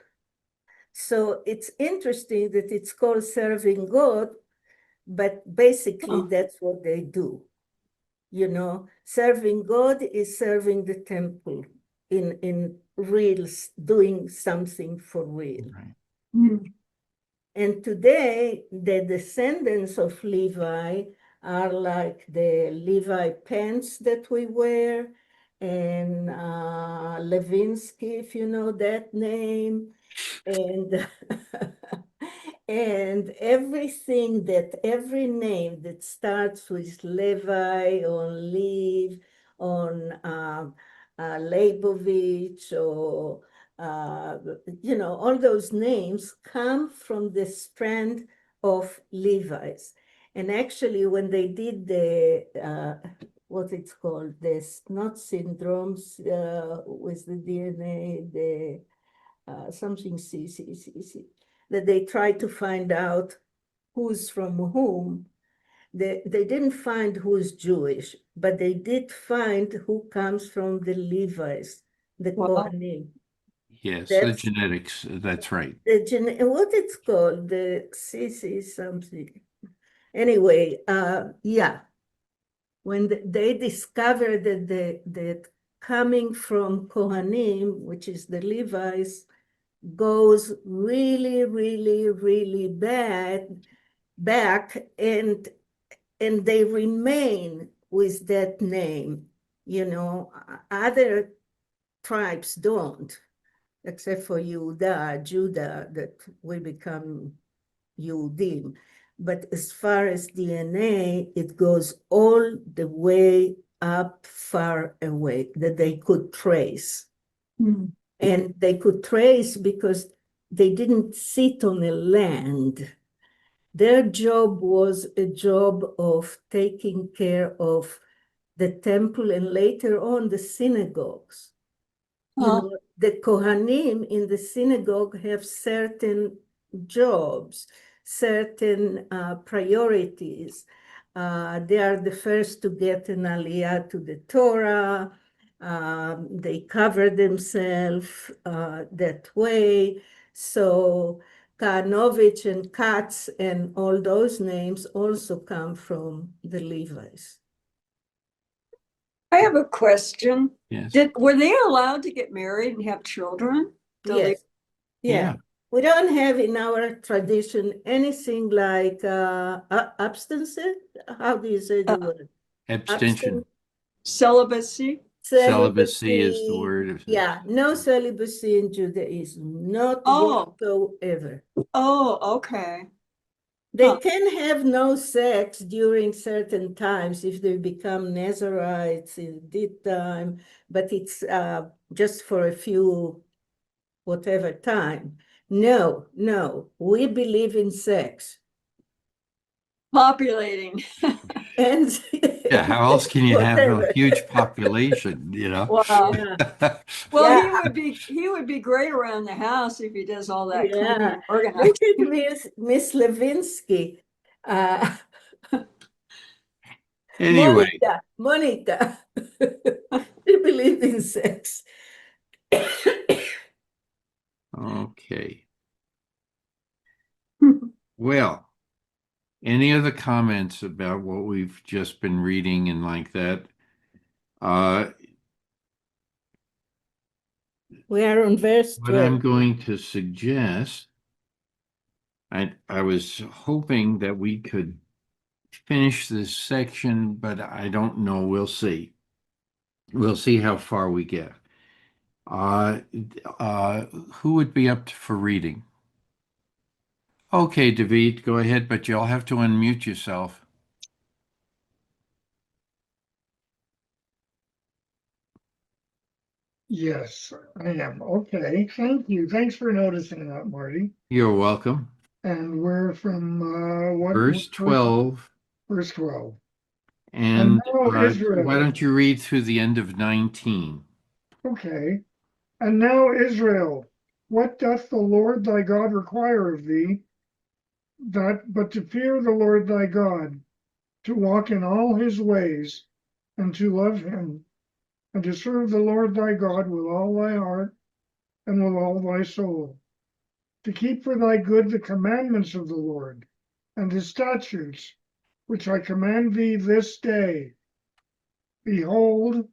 So it's interesting that it's called serving God, but basically that's what they do. Serving God is serving the temple in real, doing something for real. right. Hmm. And today, the descendants of Levi are like the Levi pants that we wear, and Levinsky, if you know that name, and and every name that starts with Levi, on Lev, on Leibovich, or all those names come from the strand of Levi's. And actually, when they did what it's called, this not syndromes with the DNA, the something that they tried to find out who's from whom. They didn't find who's Jewish, but they did find who comes from the Levites, the Wow. Kohanim. Yes, the That's genetics. That's right. what it's called, the CC something. Anyway, yeah, when they discovered that coming from Kohanim, which is the Levites, goes really, really, really back, and they remain with that name. Other tribes don't, except for Judah, that we become Yehudim. But as far as DNA, it goes all the way up far away that they could trace. Hmm. And they could trace because they didn't sit on a land. Their job was a job of taking care of the temple and later on the synagogues. You Huh. know, the Kohanim in the synagogue have certain jobs, certain priorities. They are the first to get an aliyah to the Torah. They cover themselves that way. So Kahanovich and Katz and all those names also come from the Levites. I have a question. Yes. Were they allowed to get married and have children? Yes. Yeah. Yeah. We don't have in our tradition anything like abstinence. How do you say the Uh, word? Abstention. Celibacy? Celibacy is the word of Yeah, no celibacy in Judaism, not Oh. whatsoever. Oh, okay. They Huh. can have no sex during certain times if they become Nazarites in that time, but it's just for a few whatever time. No, we believe in sex. Populating. And Yeah, how else can you have a whatever. huge population, you know? Wow. Yeah. Well, Yeah. he would be great around the house if he does all that cleaning Yeah, and organizing. look at Miss Levinsky. Uh, Anyway, Monica. They believe in sex. okay. Well, any other comments about what we've just been reading and like that? We are on verse What I'm 12. going to suggest, I was hoping that we could finish this section, but I don't know. We'll see. We'll see how far we get. Uh, who would be up for reading? Okay, David, go ahead, but you'll have to unmute yourself. Yes, I am. Okay, thank you. Thanks for noticing that, Marty. You're welcome. And we're from Verse 12, verse 12. And and now why Israel. don't you read through the end of 19? Okay. And now Israel, what doth the Lord thy God require of thee? That but to fear the Lord thy God, to walk in all his ways, and to love him, and to serve the Lord thy God with all thy heart and with all thy soul, to keep for thy good the commandments of the Lord and his statutes, which I command thee this day. Behold,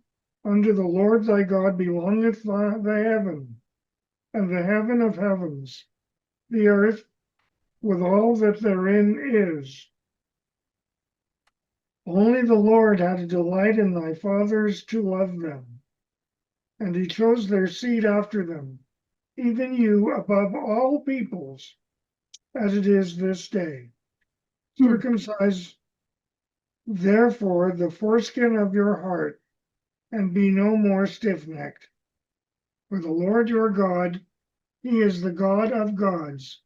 unto the Lord thy God belongeth the heaven, and the heaven of heavens, the earth with all that therein is. Only the Lord had a delight in thy fathers to love them, and he chose their seed after them, even you above all peoples, as it is this day. Circumcise therefore the foreskin of your heart, and be no more stiff-necked. For the Lord your God, he is the God of gods,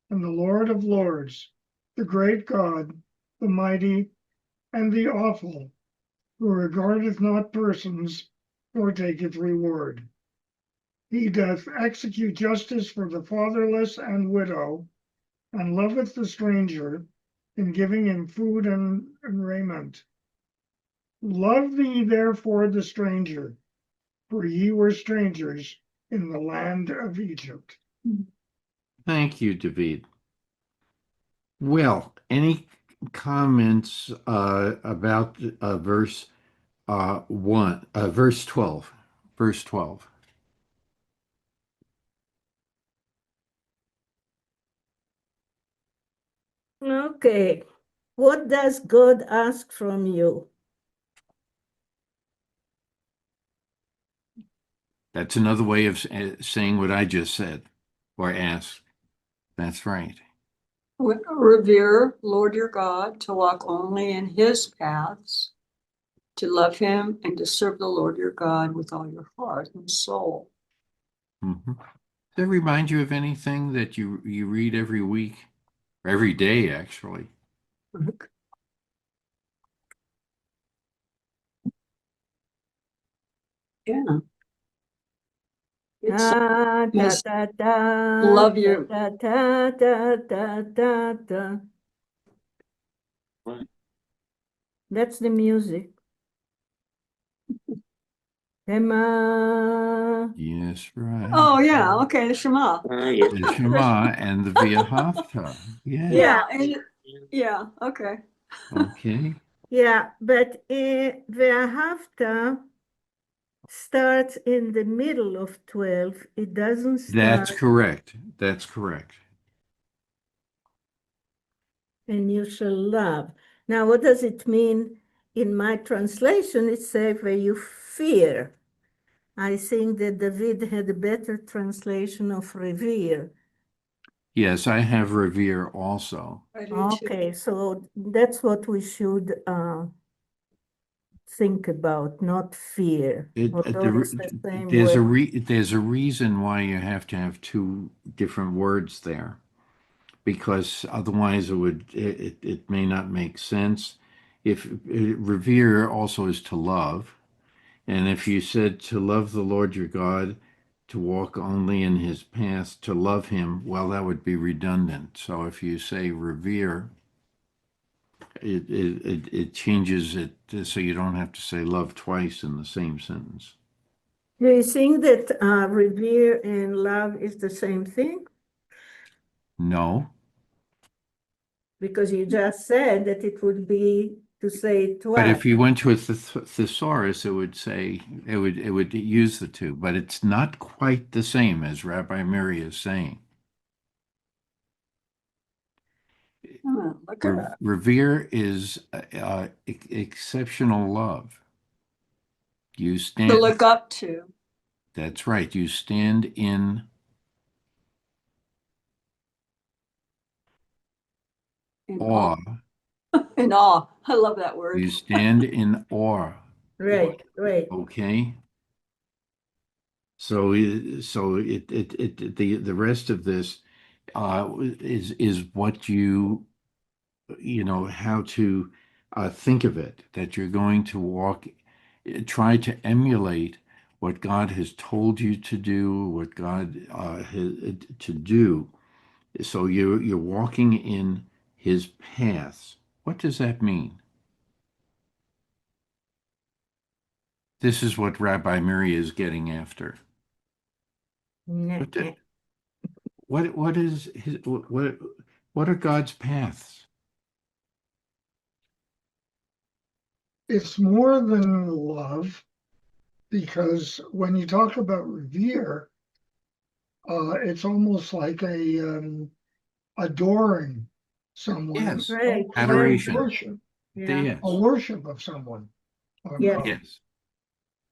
and the Lord of lords, the great God, the mighty, and the awful, who regardeth not persons, nor taketh reward. He doth execute justice for the fatherless and widow, and loveth the stranger, in giving him food and raiment. Love thee therefore the stranger, for ye were strangers in the land of Egypt. Thank you, David. Any comments about verse 12? Verse 12. Okay. What does God ask from you? That's another way of saying what I just said or asked. That's right. Revere Lord your God, to walk only in his paths, to love him and to serve the Lord your God with all your heart and soul. Does that remind you of anything that you read every week every day, actually. Yeah. It's Da, da, yes. da, da, Love you. da, da, da, da, da, da. What? That's the music. Emma. Yes, right. Oh yeah, okay, the Shema. Yeah. The Shema and the V'ahavta. Yeah. Yeah, and yeah, okay. Okay. Yeah, but Ve'ahavta starts in the middle of 12. It doesn't That's start, correct. That's correct. and you shall love. Now, what does it mean? In my translation, it says where you fear. I think that David had a better translation of revere. Yes, I have revere also. I do too. Okay, so that's what we should think about, not fear, although it's the same word. There's a reason why you have to have two different words there, because otherwise it may not make sense. If revere also is to love, and if you said to love the Lord your God, to walk only in his path, to love him, well, that would be redundant. So if you say revere, it changes it so you don't have to say love twice in the same sentence. Do you think that revere and love is the same thing? No, Because you just said that it would be to say it but twice. if you went to a thesaurus, it would say it would use the two, but it's not quite the same as Rabbi Miri is saying. Look at that. Revere is exceptional love. You To stand. look up to. That's right. You stand in In awe. awe. In awe. I love that word. You stand in awe. Right, right. Okay. So the rest of this is what how to think of it, that you're going to try to emulate what God has told you to do, what God has to do. So you're walking in His paths. What does that mean? This is what Rabbi Miri is getting after. What Nah. the, what is his what are God's paths? It's more than love, because when you talk about revere, it's almost like adoring someone, Yes, Right, right. adoration. Yeah, a Yes, worship of someone. yes. yes,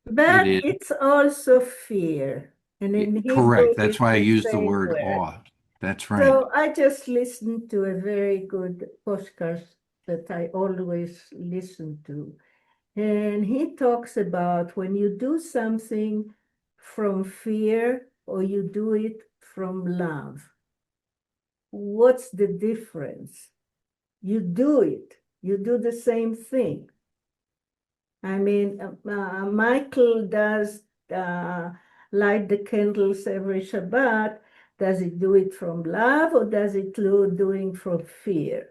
it But is it's also fear. And in Hebrew, correct. That's it's why I the use the same word word. awe. That's right. So I just listened to a very good podcast that I always listen to. And he talks about when you do something from fear or you do it from love, what's the difference? You do it, you do the same thing. I mean, Michael does light the candles every Shabbat. Does he do it from love or does it doing from fear?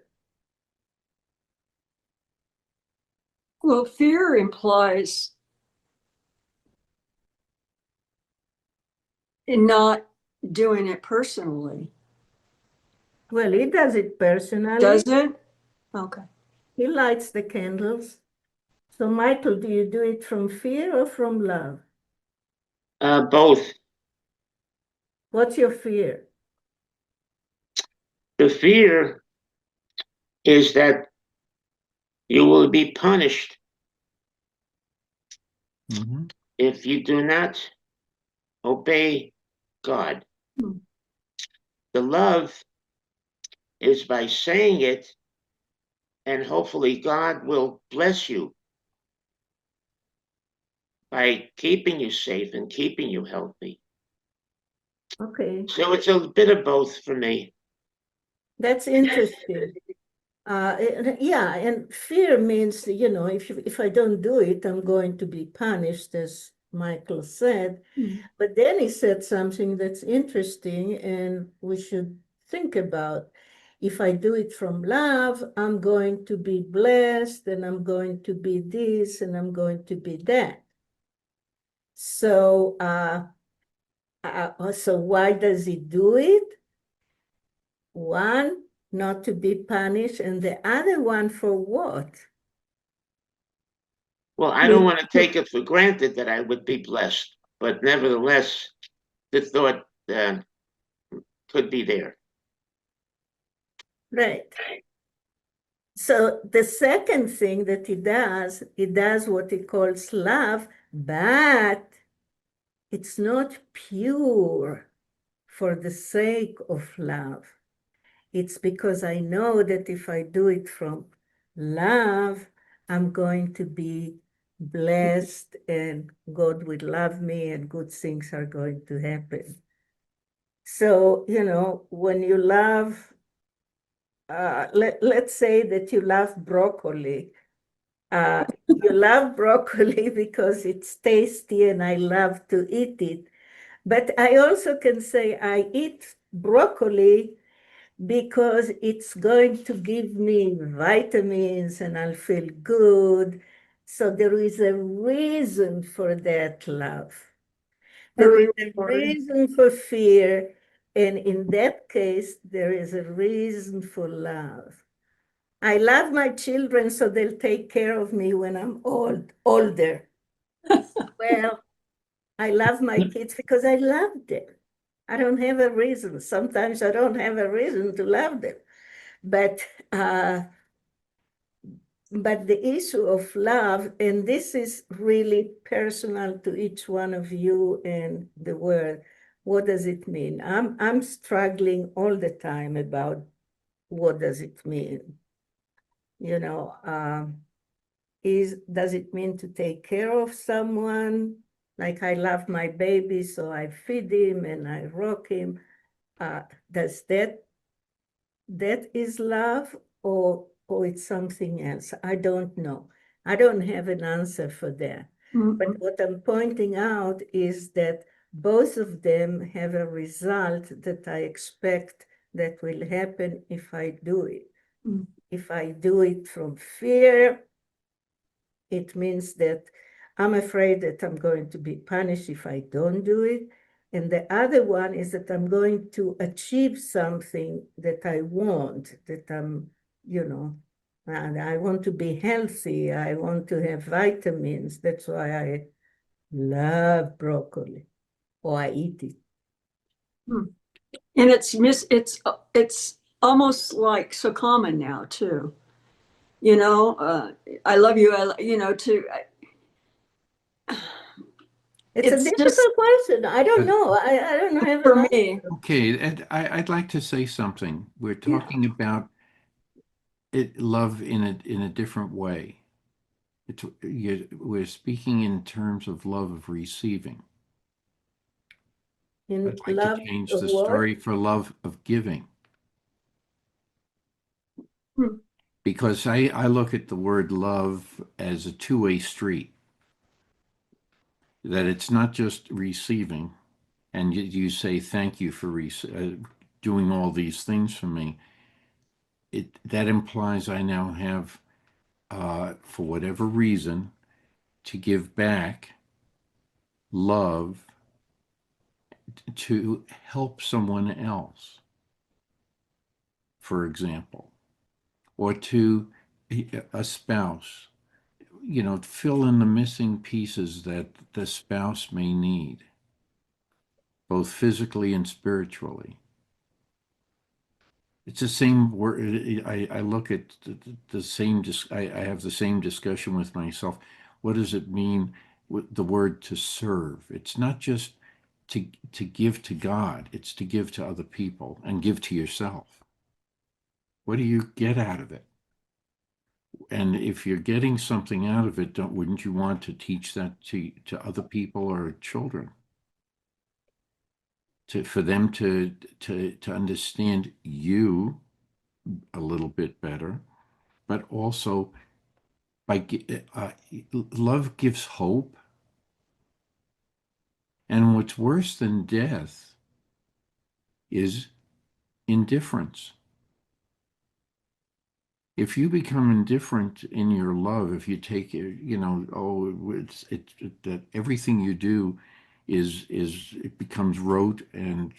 Well, fear implies in not doing it personally. Well, he does it personally. Does it? Okay. He lights the candles. So, Michael, do you do it from fear or from love? Both. What's your fear? The fear is that you will be punished Mhm. if you do not obey God. Hmm. The love is by saying it, and hopefully God will bless you by keeping you safe and keeping you healthy. Okay. So it's a bit of both for me. That's interesting. Yeah, and fear means, if I don't do it, I'm going to be punished, as Michael said. But then he said something that's interesting and we should think about. If I do it from love, I'm going to be blessed and I'm going to be this and I'm going to be that. So, so why does he do it? One, not to be punished, and the other one for what? Well, I don't want to take it for granted that I would be blessed, but nevertheless, the thought could be there. Right. So the second thing that he does what he calls love, but it's not pure for the sake of love. It's because I know that if I do it from love, I'm going to be blessed and God will love me and good things are going to happen. So, when you love, let's say that you love broccoli. You love broccoli because it's tasty and I love to eat it. But I also can say I eat broccoli because it's going to give me vitamins and I'll feel good. So there is a reason for that love. There is a reason for fear, and in that case, there is a reason for love. I love my children so they'll take care of me when I'm older. Well, I love my kids because I love them. I don't have a reason. Sometimes I don't have a reason to love them. But the issue of love, and this is really personal to each one of you and the world. What does it mean? I'm struggling all the time about what does it mean. Does it mean to take care of someone? Like I love my baby, so I feed him and I rock him. Does that is love, or it's something else? I don't know. I don't have an answer for that. But what I'm pointing out is that both of them have a result that I expect that will happen if I do it. If I do it from fear, it means that I'm afraid that I'm going to be punished if I don't do it. And the other one is that I'm going to achieve something that I want, that and I want to be healthy. I want to have vitamins. That's why I love broccoli, or I eat it. And it's almost like so common now too. I love you. It's a It's just difficult question. I don't know. I don't have for an me. Okay, and I'd like to say something. We're talking about love in a different way. We're speaking in terms of love of receiving. in I'd like to love change of the what? story for love of giving, Hmm. because I look at the word love as a two-way street, that it's not just receiving, and you say thank you for doing all these things for me. That implies I now have, for whatever reason, to give back love to help someone else, for example, or to a spouse, fill in the missing pieces that the spouse may need, both physically and spiritually. It's the same word. I look at the same, I have the same discussion with myself. What does it mean with the word to serve? It's not just to give to God, it's to give to other people and give to yourself. What do you get out of it? And if you're getting something out of it, wouldn't you want to teach that to other people or children? For them to understand you a little bit better, but also love gives hope. And what's worse than death is indifference. If you become indifferent in your love, if you take it, that everything you do is it becomes rote, and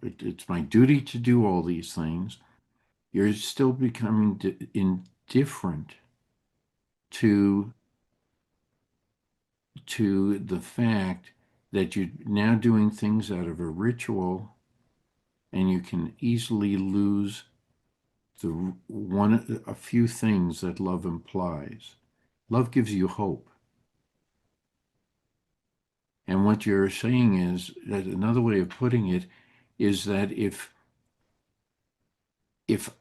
it's my duty to do all these things. You're still becoming indifferent to the fact that you're now doing things out of a ritual, and you can easily lose a few things that love implies. Love gives you hope. And what you're saying is that another way of putting it is that if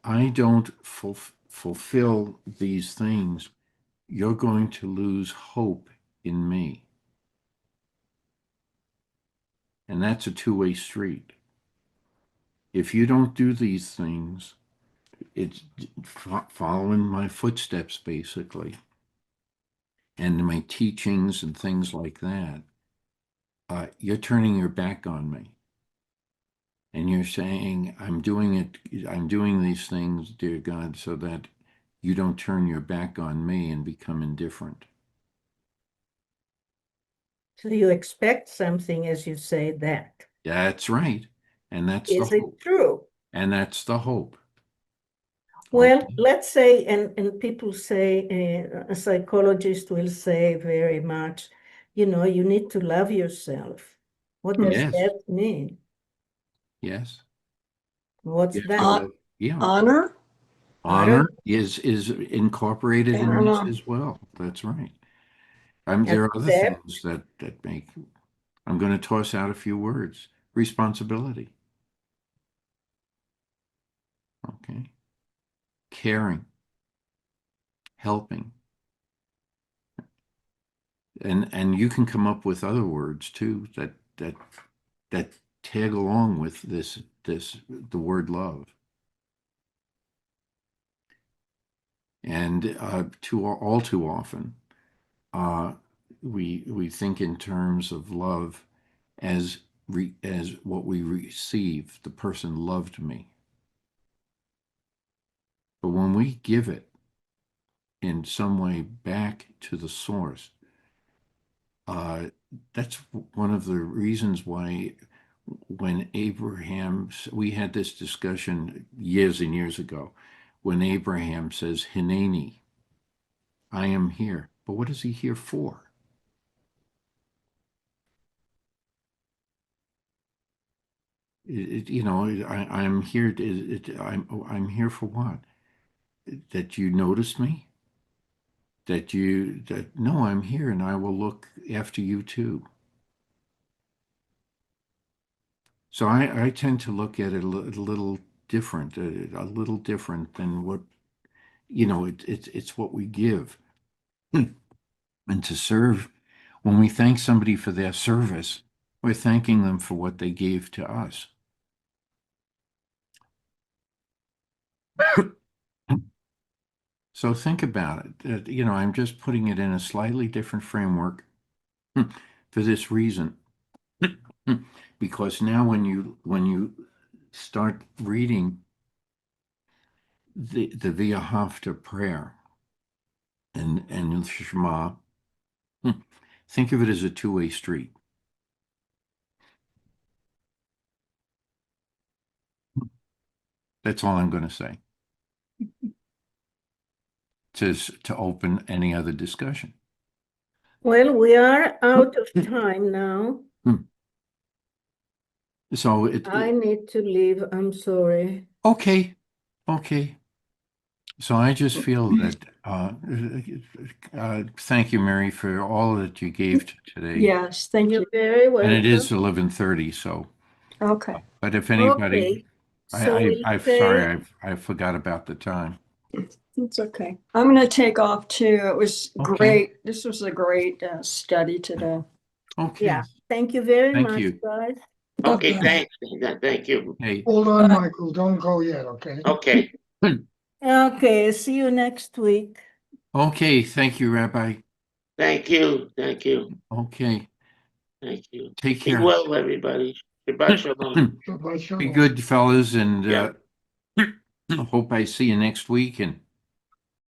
I don't fulfill these things, you're going to lose hope in me. And that's a two-way street. If you don't do these things, it's following my footsteps, basically, and my teachings and things like that. You're turning your back on me. And you're saying, I'm doing these things, dear God, so that you don't turn your back on me and become indifferent. So you expect something as you say that. That's right. And that's the Is it hope. true? And that's the hope. Well, Okay. let's say, and people say, a psychologist will say very much, you need to love yourself. What does Yes. that mean? Yes. What's You have to that? love. Yeah. Honor? Honor is incorporated in this Honor. as well. That's right. There are other Accept. things that make. I'm going to toss out a few words. Responsibility. Okay. Caring. Helping. And you can come up with other words too that tag along with the word love. And all too often, we think in terms of love as what we receive. The person loved me, but when we give it in some way back to the source, that's one of the reasons why when we had this discussion years and years ago, when Abraham says, Hineni, I am here. But what is he here for? I'm here. I'm here for what? That you noticed me? No, I'm here and I will look after you too. So I tend to look at it a little different, than what, it's what we give. And to serve, when we thank somebody for their service, we're thanking them for what they gave to us. So think about it. I'm just putting it in a slightly different framework for this reason. Because now when you start reading the Via Hafta prayer and Shema, think of it as a two-way street. That's all I'm going to say. To open any other discussion. Well, we are out of time now. So I need to leave. I'm sorry. Okay. So I just feel that thank you, Mary, for all that you gave today. Yes, thank you. You're very welcome. And it is 11:30, so. Okay. But if anybody, Okay. So I'm sorry, I forgot about the time. It's okay. I'm going to take off too. It was Okay. great. This was a great study today. Okay. Yeah. Thank you very Thank much, you. guys. Okay, Okay. thanks. Thank you. Hey, Hold on, Michael. Don't go yet, okay? Okay. Okay, see you next week. Okay, thank you, Rabbi. Thank you. Thank you. Okay, Thank you. take Be care. well, everybody. Shabbat shalom. Shabbat Be shalom. good, fellas, and Yeah. hope I see you next week. And